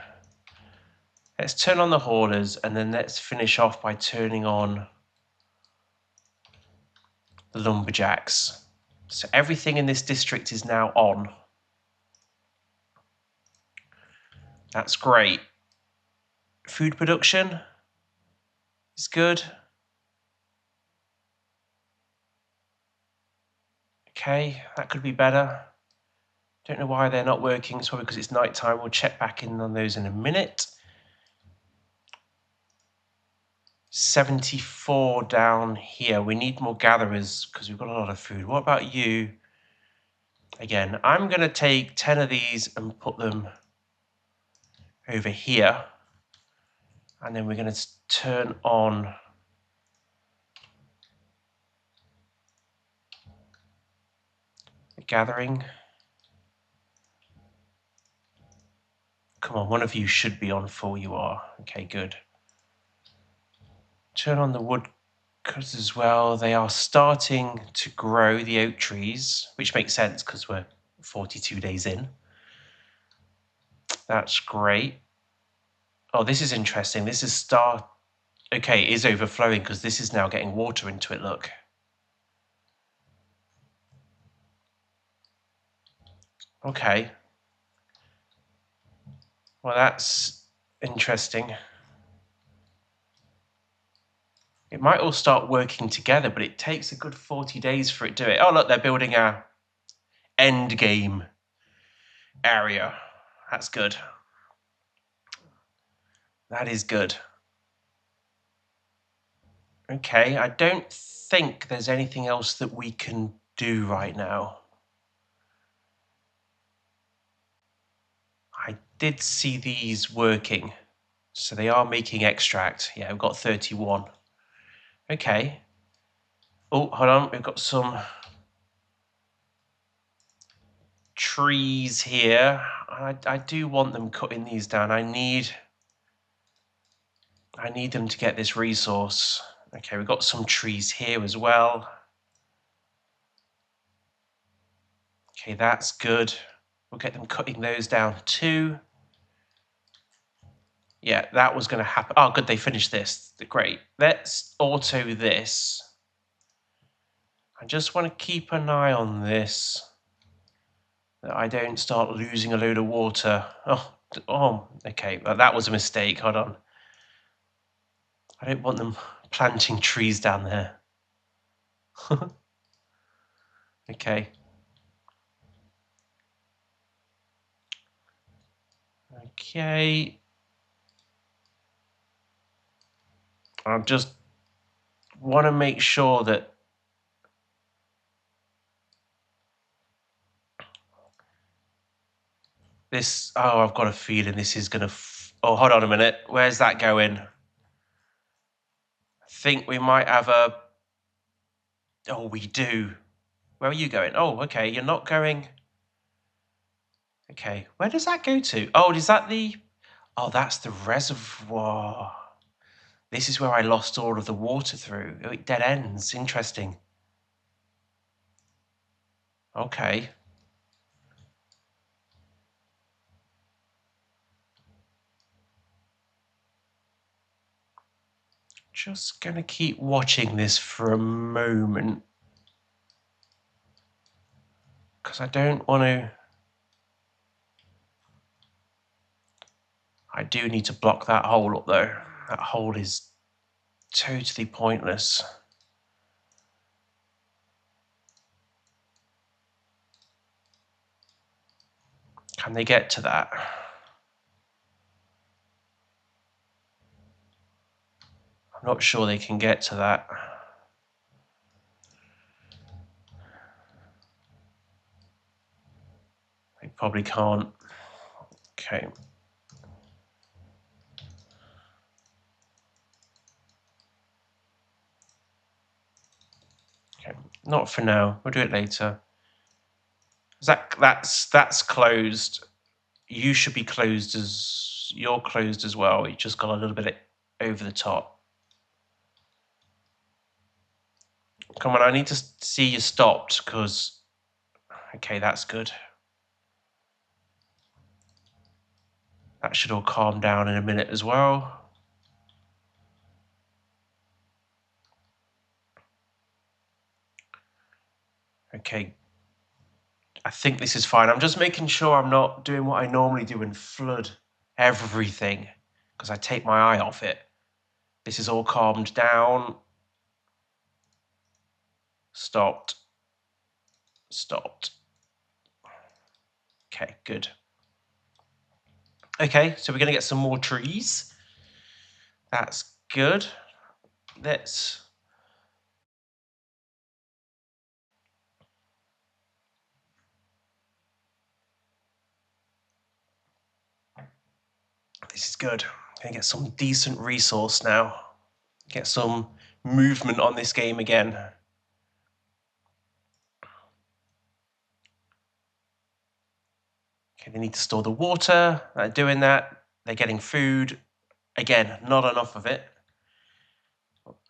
Let's turn on the haulers and then let's finish off by turning on the lumberjacks. So everything in this district is now on. That's great. Food production is good. Okay, that could be better. Don't know why they're not working. It's probably because it's night time. We'll check back in on those in a minute. 74 down here. We need more gatherers because we've got a lot of food. What about you? Again, I'm going to take 10 of these and put them over here. And then we're going to turn on the gathering. Come on, one of you should be on full. You are. Okay, good. Turn on the woodcutters as well. They are starting to grow, the oak trees, which makes sense because we're 42 days in. That's great. Oh, this is interesting. This is okay, it is overflowing because this is now getting water into it, look. Okay. Well, that's interesting. It might all start working together, but it takes a good 40 days for it to do it. Oh, look, they're building a end game area. That's good. That is good. Okay, I don't think there's anything else that we can do right now. I did see these working. So they are making extract. Yeah, we've got 31. Okay. Oh, hold on. We've got some trees here. I do want them cutting these down. I need them to get this resource. Okay, we've got some trees here as well. Okay, that's good. We'll get them cutting those down too. Yeah, that was going to happen. Oh, good, they finished this. Great. Let's auto this. I just want to keep an eye on this, that I don't start losing a load of water. Oh, okay, well, that was a mistake. Hold on. I don't want them planting trees down there. Okay. Okay. I just want to make sure that this... Oh, I've got a feeling this is going to... Oh, hold on a minute. Where's that going? I think we might have a... Oh, we do. Where are you going? Oh, okay. You're not going... Okay. Where does that go to? Oh, is that the... Oh, that's the reservoir. This is where I lost all of the water through. Oh, it dead ends. Interesting. Okay. Just going to keep watching this for a moment, because I don't want to... I do need to block that hole up though. That hole is totally pointless. Can they get to that? I'm not sure they can get to that. They probably can't. Okay. Okay, not for now. We'll do it later. That's closed. You should be closed as... You're closed as well. You just got a little bit over the top. Come on, I need to see you stopped, because... Okay, that's good. That should all calm down in a minute as well. Okay. I think this is fine. I'm just making sure I'm not doing what I normally do and flood everything, because I take my eye off it. This is all calmed down. Stopped. Stopped. Okay, good. Okay, so we're going to get some more trees. That's good. Let's... This is good. I'm going to get some decent resource now. Get some movement on this game again. Okay, they need to store the water. They're doing that. They're getting food. Again, not enough of it.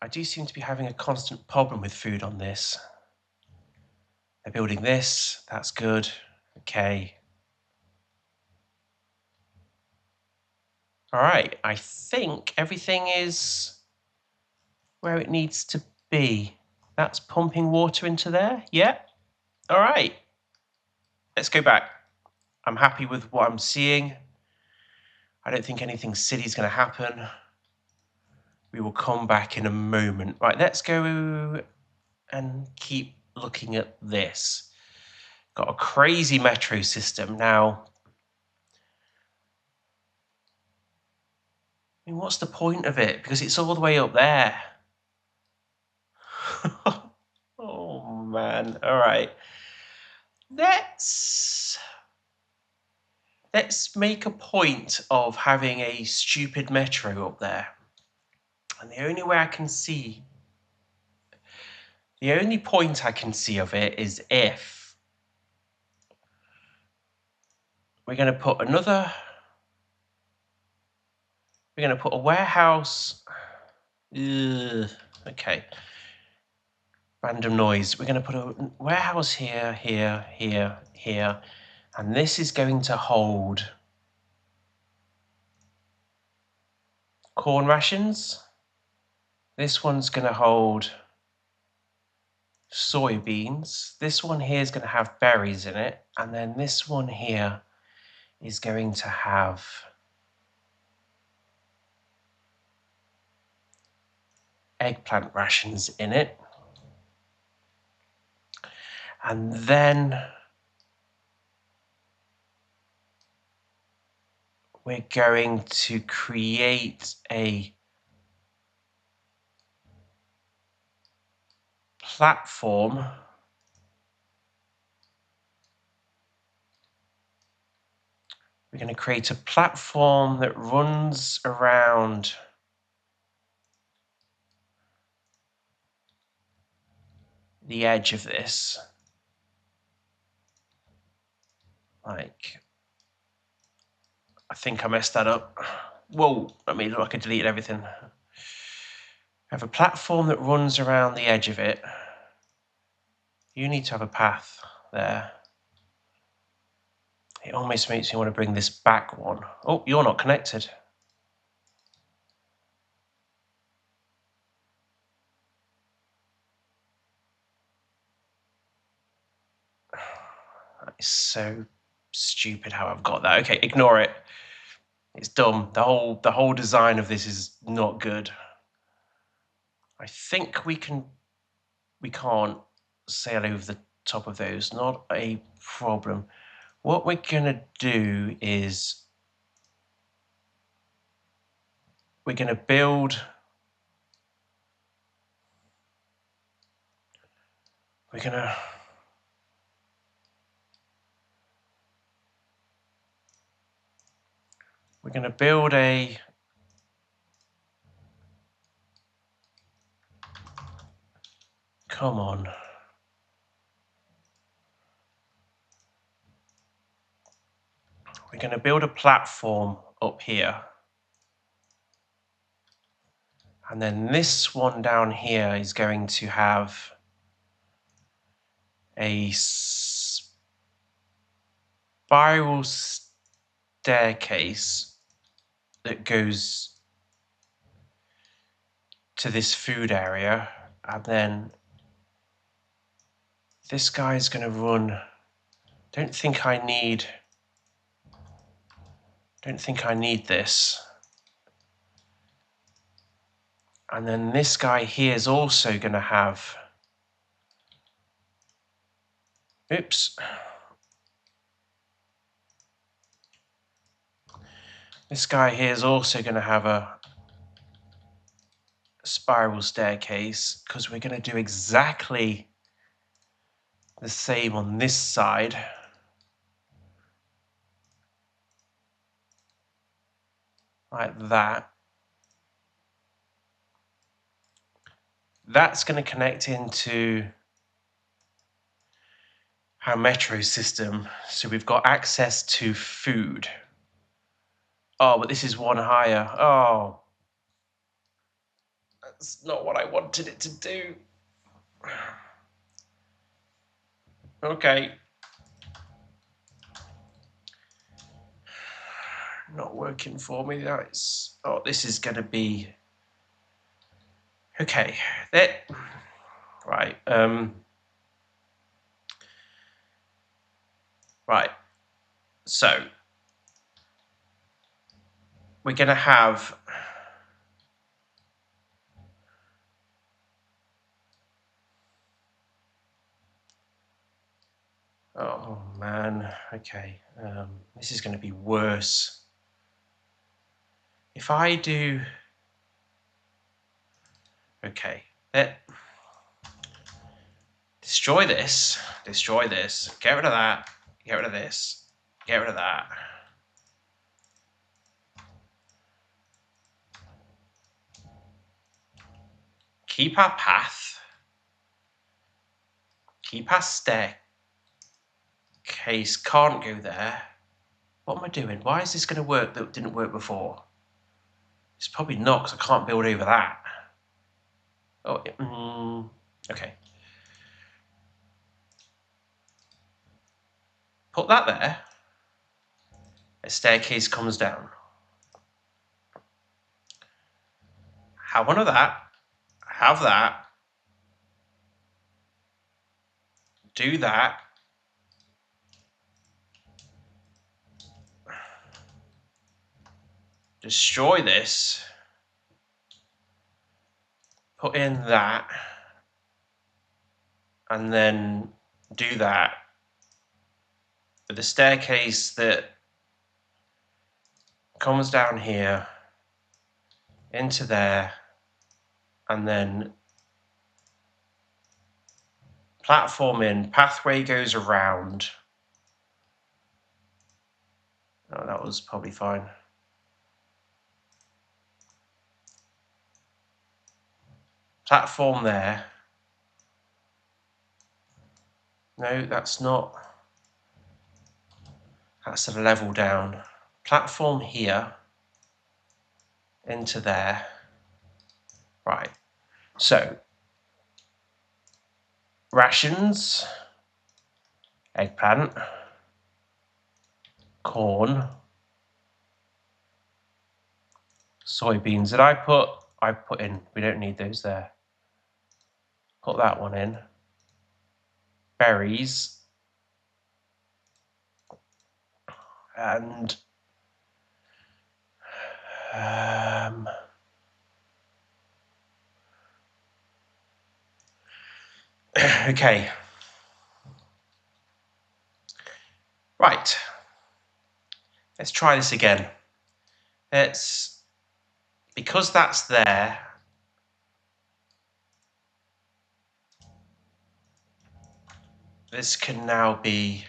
I do seem to be having a constant problem with food on this. They're building this. That's good. Okay. All right. I think everything is where it needs to be. That's pumping water into there. Yeah. All right. Let's go back. I'm happy with what I'm seeing. I don't think anything silly is going to happen. We will come back in a moment. Right, let's go and keep looking at this. Got a crazy metro system now. I mean, what's the point of it? Because it's all the way up there. Oh, man. All right. Let's make a point of having a stupid metro up there. And the only way I can see... The only point I can see of it is if we're going to put another, we're going to put a warehouse. Okay. Random noise. We're going to put a warehouse here, here, here, here. And this is going to hold corn rations. This one's going to hold soybeans. This one here is going to have berries in it. And then this one here is going to have eggplant rations in it. And then we're going to create a platform we're going to create a platform that runs around the edge of this. Like, I think I messed that up. Whoa, that made it look like I deleted everything. I have a platform that runs around the edge of it. You need to have a path there. It almost makes me want to bring this back one. Oh, you're not connected. That is so stupid how I've got that. Okay, ignore it. It's dumb. The whole design of this is not good. I think we can't sail over the top of those. Not a problem. What we're gonna do is we're gonna build. We're gonna build a. Come on. We're going to build a platform up here. And then this one down here is going to have a spiral staircase that goes to this food area. And then this guy's going to run. Don't think I need this. And then this guy here is also going to have. Oops. This guy here is also going to have a spiral staircase because we're going to do exactly the same on this side. Like that. That's going to connect into our metro system. So we've got access to food. Oh, but this is one higher. Oh, that's not what I wanted it to do. Okay. Not working for me. That's. Oh, this is going to be. Okay. Right. Right. So we're going to have. Oh man. Okay. This is going to be worse. If I do. Okay. Destroy this. Destroy this. Get rid of that. Get rid of this. Get rid of that. Keep our path. Keep our staircase. Can't go there. What am I doing? Why is this going to work that didn't work before? It's probably not, because I can't build over that. Oh, okay. Put that there. A staircase comes down. Have one of that. Have that. Do that. Destroy this. Put in that. And then do that. With the staircase that comes down here into there, and then platform in, pathway goes around. Oh, that was probably fine. Platform there. No, that's not. That's a level down. Platform here into there. Right. So rations, eggplant, corn, soybeans that I put in. We don't need those there. Put that one in. Berries. And okay. Right. Let's try this again. Because that's there, this can now be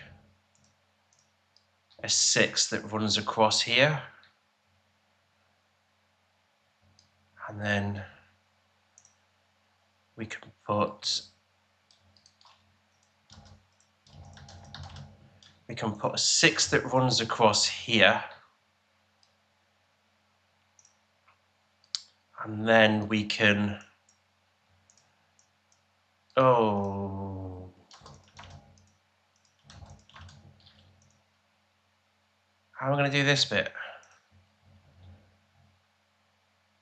a 6 that runs across here. And then we can put a 6 that runs across here. And then we can, how am I going to do this bit?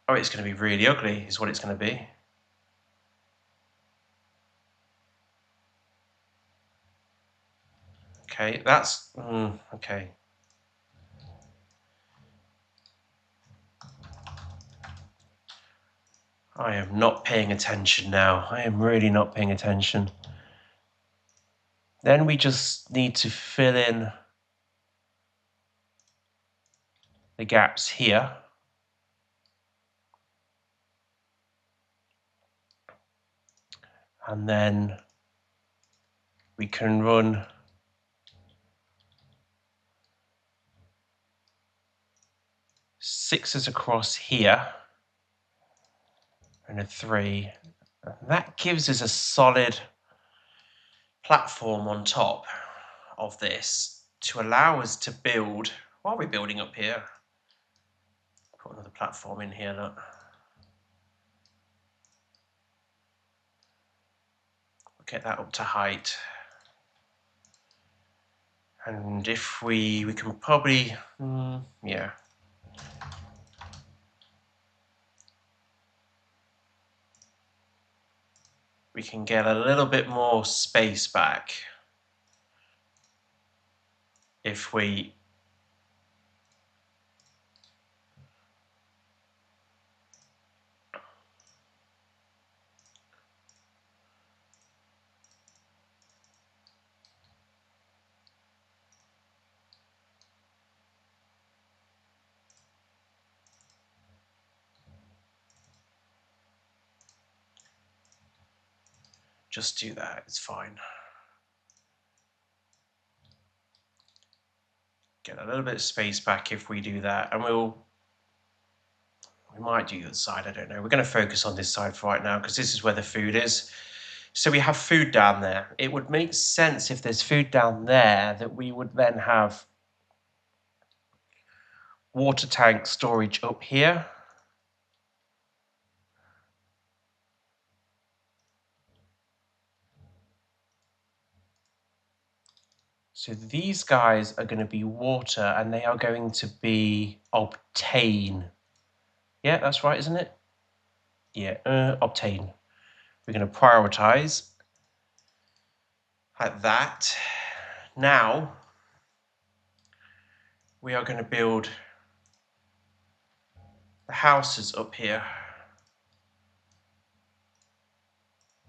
Oh, it's going to be really ugly, is what it's going to be. Okay, that's, okay. I am not paying attention now. I am really not paying attention. Then we just need to fill in the gaps here. And then we can run sixes across here and a 3. And that gives us a solid platform on top of this to allow us to build. While we're building up here, put another platform in here, look. Get that up to height. And if we can probably, yeah. We can get a little bit more space back if we just do that, it's fine. Get a little bit of space back if we do that, and we might do the other side, I don't know. We're going to focus on this side for right now because this is where the food is. So we have food down there. It would make sense if there's food down there that we would then have water tank storage up here. So these guys are going to be water, and they are going to be obtain. Yeah, that's right, isn't it? Yeah, obtain. We're going to prioritize like that. Now we are going to build the houses up here.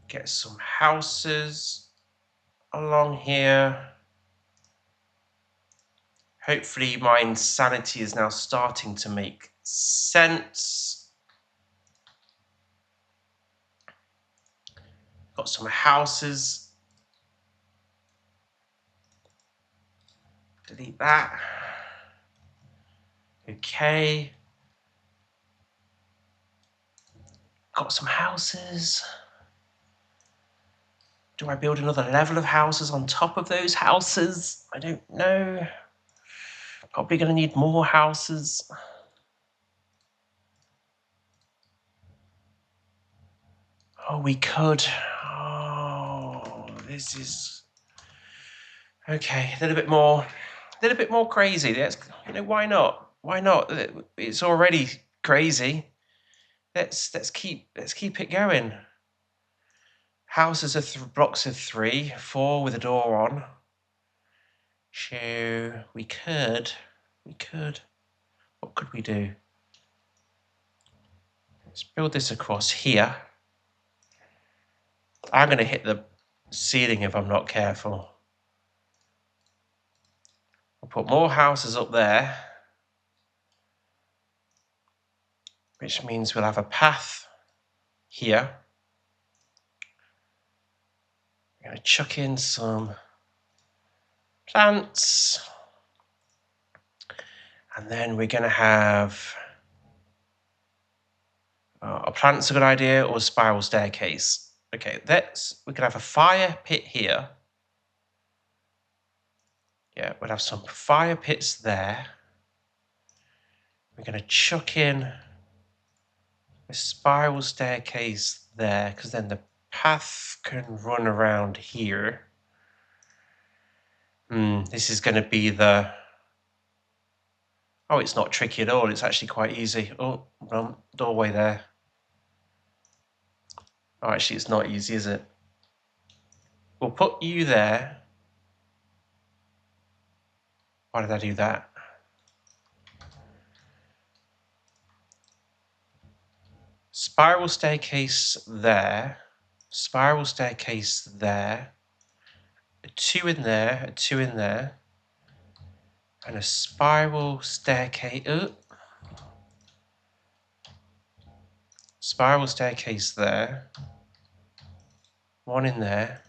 Get some houses along here. Hopefully my insanity is now starting to make sense. Got some houses. Delete that. Okay. Got some houses. Do I build another level of houses on top of those houses? I don't know. Probably going to need more houses. Oh, we could. Oh, this is okay. A little bit more crazy. Let's, why not? Why not? It's already crazy. Let's keep it going. Houses are blocks of 3, 4 with a door on. So we could. What could we do? Let's build this across here. I'm going to hit the ceiling if I'm not careful. I'll put more houses up there, which means we'll have a path here. I'm going to chuck in some plants. And then we're going to have a plant's a good idea, or a spiral staircase. Okay, we could have a fire pit here. Yeah, we'll have some fire pits there. We're going to chuck in a spiral staircase there, because then the path can run around here. This is going to be the... Oh, it's not tricky at all. It's actually quite easy. Oh, doorway there. Oh, actually, it's not easy, is it? We'll put you there. Why did I do that? Spiral staircase there. Spiral staircase there. A 2 in there. A 2 in there. And a spiral staircase. Spiral staircase there. 1 in there.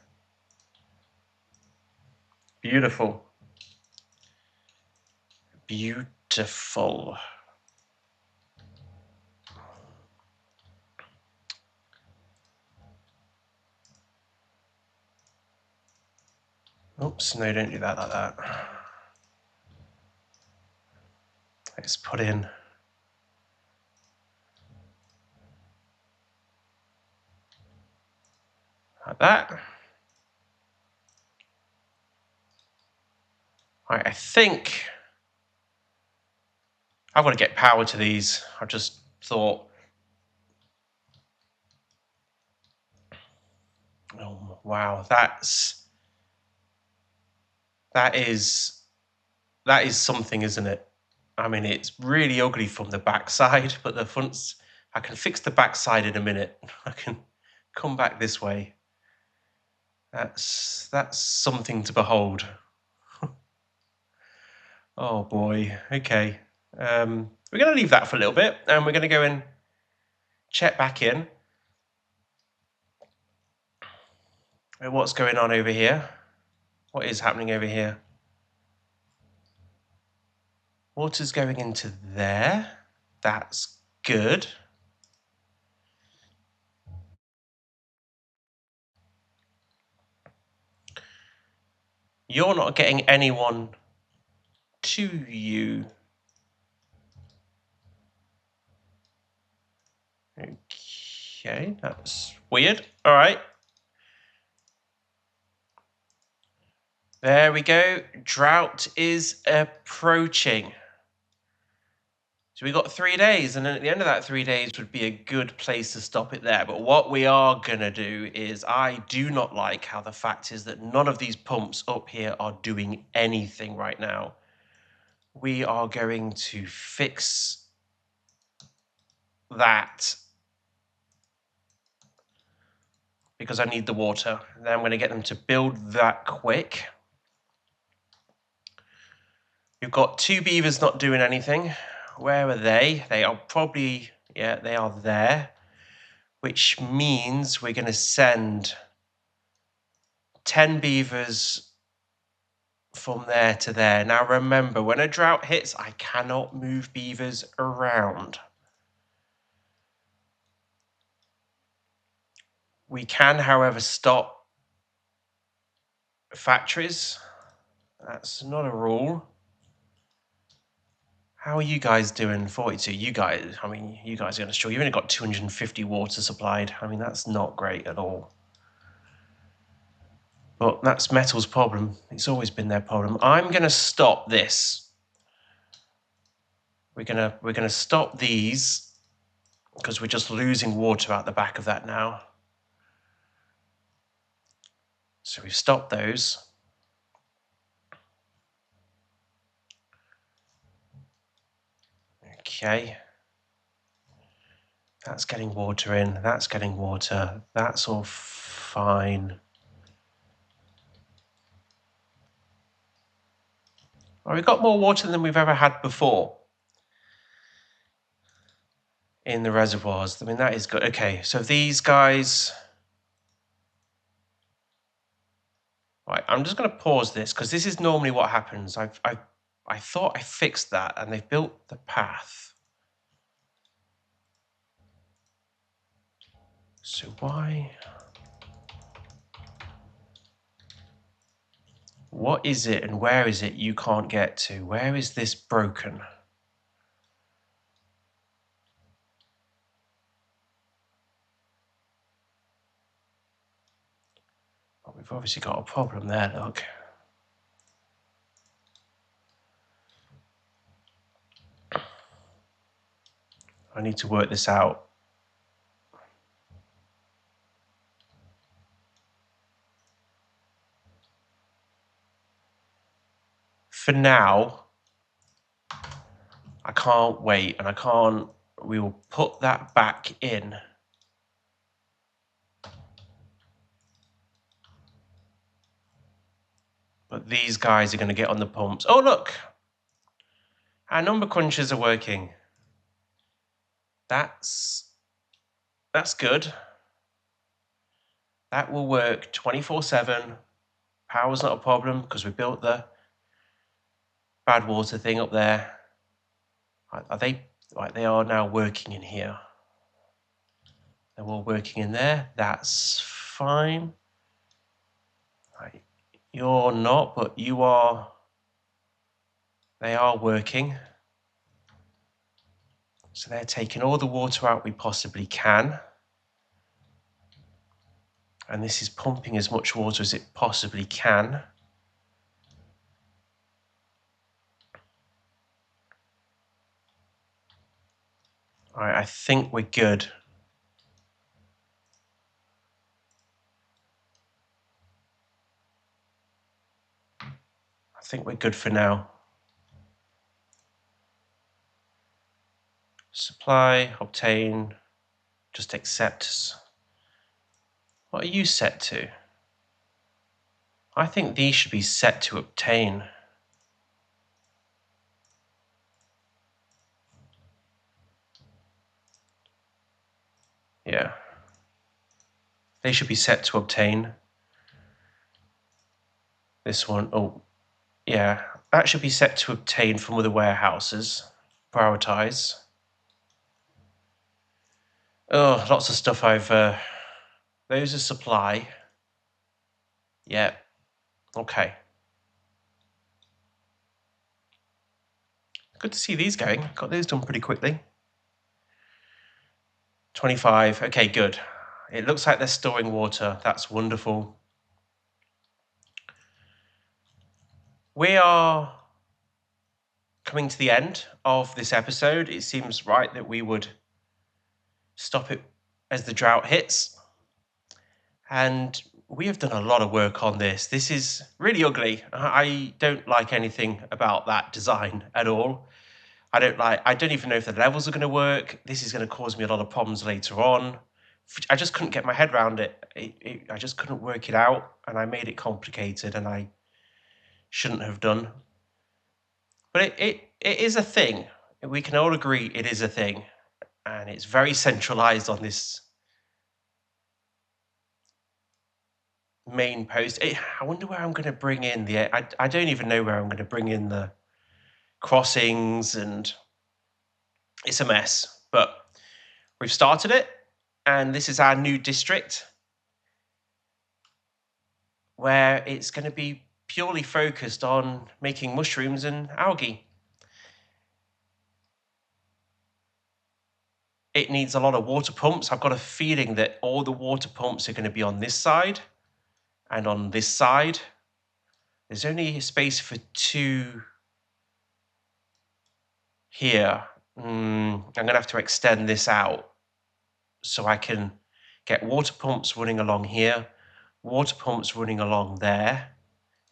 Beautiful. Beautiful. Oops, no, don't do that like that. Let's put in like that. Right, I think I've got to get power to these. I just thought, oh wow, that is something, isn't it? I mean, it's really ugly from the backside, but the front's... I can fix the backside in a minute. I can come back this way. That's something to behold. Oh boy. Okay. We're going to leave that for a little bit, and we're going to go and check back in at what's going on over here. What is happening over here? Water's going into there. That's good. You're not getting anyone to you. Okay, that's weird. All right. There we go. Drought is approaching. So we got 3 days, and then at the end of that 3 days would be a good place to stop it there. But what we are going to do is, I do not like how the fact is that none of these pumps up here are doing anything right now. We are going to fix that because I need the water. Then I'm going to get them to build that quick. We've got 2 beavers not doing anything. Where are they? They are probably, yeah, they are there. Which means we're going to send 10 beavers from there to there. Now remember, when a drought hits, I cannot move beavers around. We can, however, stop factories. That's not a rule. How are you guys doing? 42. You guys, I mean, you guys are going to struggle. You've only got 250 water supplied. I mean, that's not great at all. But that's Metal's problem. It's always been their problem. I'm going to stop this. We're gonna stop these because we're just losing water out the back of that now. So we've stopped those. Okay. That's getting water in. That's getting water. That's all fine. Well, we've got more water than we've ever had before in the reservoirs. I mean, that is good. Okay, so these guys... Right, I'm just going to pause this because this is normally what happens. I thought I fixed that and they've built the path. So why... What is it and where is it you can't get to? Where is this broken? Well, we've obviously got a problem there, look. I need to work this out. For now, I can't wait and I can't, we will put that back in. But these guys are going to get on the pumps. Oh, look, our number crunchers are working. That's good. That will work 24/7. Power's not a problem because we built the Badwater thing up there. Are they, right, they are now working in here. They're all working in there. That's fine. Right. You're not, but you are. They are working. So they're taking all the water out we possibly can. And this is pumping as much water as it possibly can. All right, I think we're good. I think we're good for now. Supply, obtain, just accept. What are you set to? I think these should be set to obtain. Yeah. They should be set to obtain. This one, oh, yeah. That should be set to obtain from other warehouses. Prioritize. Oh, lots of stuff I've... those are supply. Yeah. Okay. Good to see these going. Got those done pretty quickly. 25. Okay, good. It looks like they're storing water. That's wonderful. We are coming to the end of this episode. It seems right that we would stop it as the drought hits. And we have done a lot of work on this. This is really ugly. I don't like anything about that design at all. I don't even know if the levels are going to work. This is going to cause me a lot of problems later on. I just couldn't get my head around it. I just couldn't work it out, and I made it complicated, and I shouldn't have done. But it is a thing. We can all agree it is a thing, and it's very centralized on this main post. I wonder where I'm going to bring in I don't even know where I'm going to bring in the crossings, and it's a mess. But we've started it, and this is our new district where it's going to be purely focused on making mushrooms and algae. It needs a lot of water pumps. I've got a feeling that all the water pumps are going to be on this side and on this side. There's only space for 2 here. I'm going to have to extend this out so I can get water pumps running along here, water pumps running along there.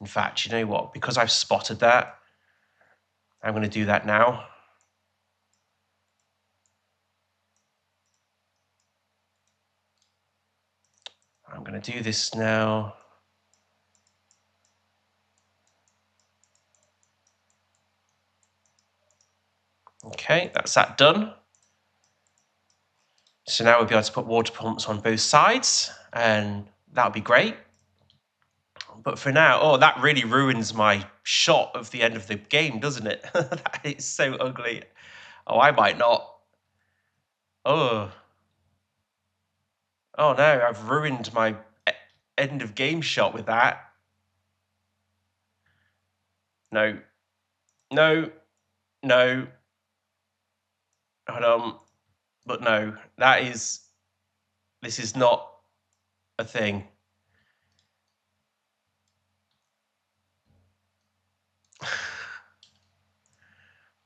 In fact, you know what? Because I've spotted that, I'm going to do that now. I'm going to do this now. Okay, that's that done. So now we'll be able to put water pumps on both sides, and that'll be great. But for now, that really ruins my shot of the end of the game, doesn't it? That is so ugly. Oh, I might not. Oh. Oh no, I've ruined my end of game shot with that. No. No. No. Hold on. But no, this is not a thing.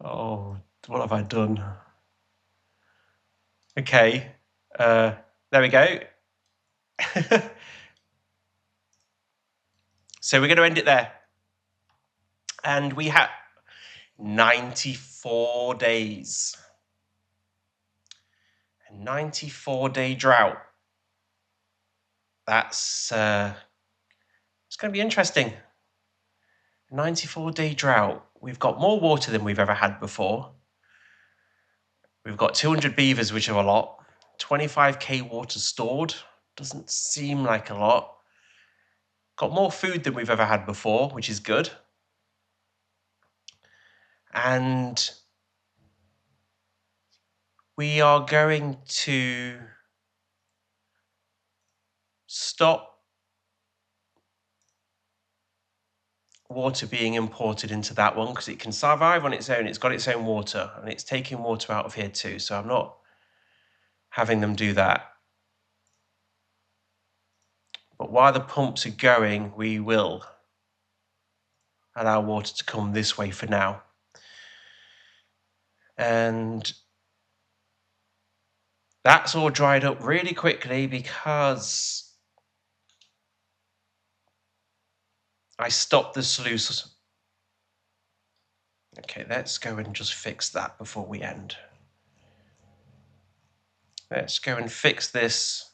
Oh, what have I done? Okay. There we go. So we're going to end it there. And we have 94 days. A 94-day drought. That's it's going to be interesting. 94-day drought. We've got more water than we've ever had before. We've got 200 beavers, which are a lot. 25k water stored. Doesn't seem like a lot. Got more food than we've ever had before, which is good. And we are going to stop water being imported into that one because it can survive on its own. It's got its own water, and it's taking water out of here too. So I'm not having them do that. But while the pumps are going, we will allow water to come this way for now. And that's all dried up really quickly because I stopped the sluice. Okay, let's go and just fix that before we end. Let's go and fix this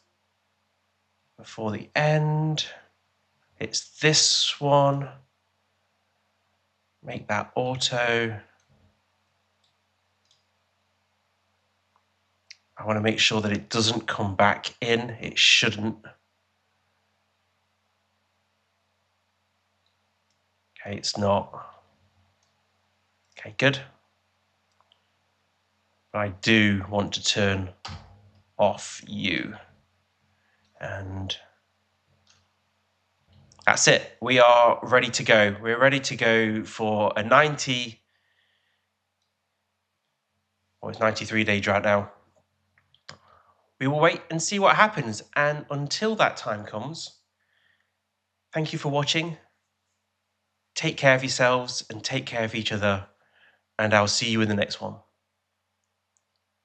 before the end. It's this one. Make that auto. I want to make sure that it doesn't come back in. It shouldn't. Okay, it's not. Okay, good. But I do want to turn off you. And that's it. We are ready to go. We're ready to go for a 93-day drought now. We will wait and see what happens. And until that time comes, thank you for watching. Take care of yourselves and take care of each other. And I'll see you in the next one.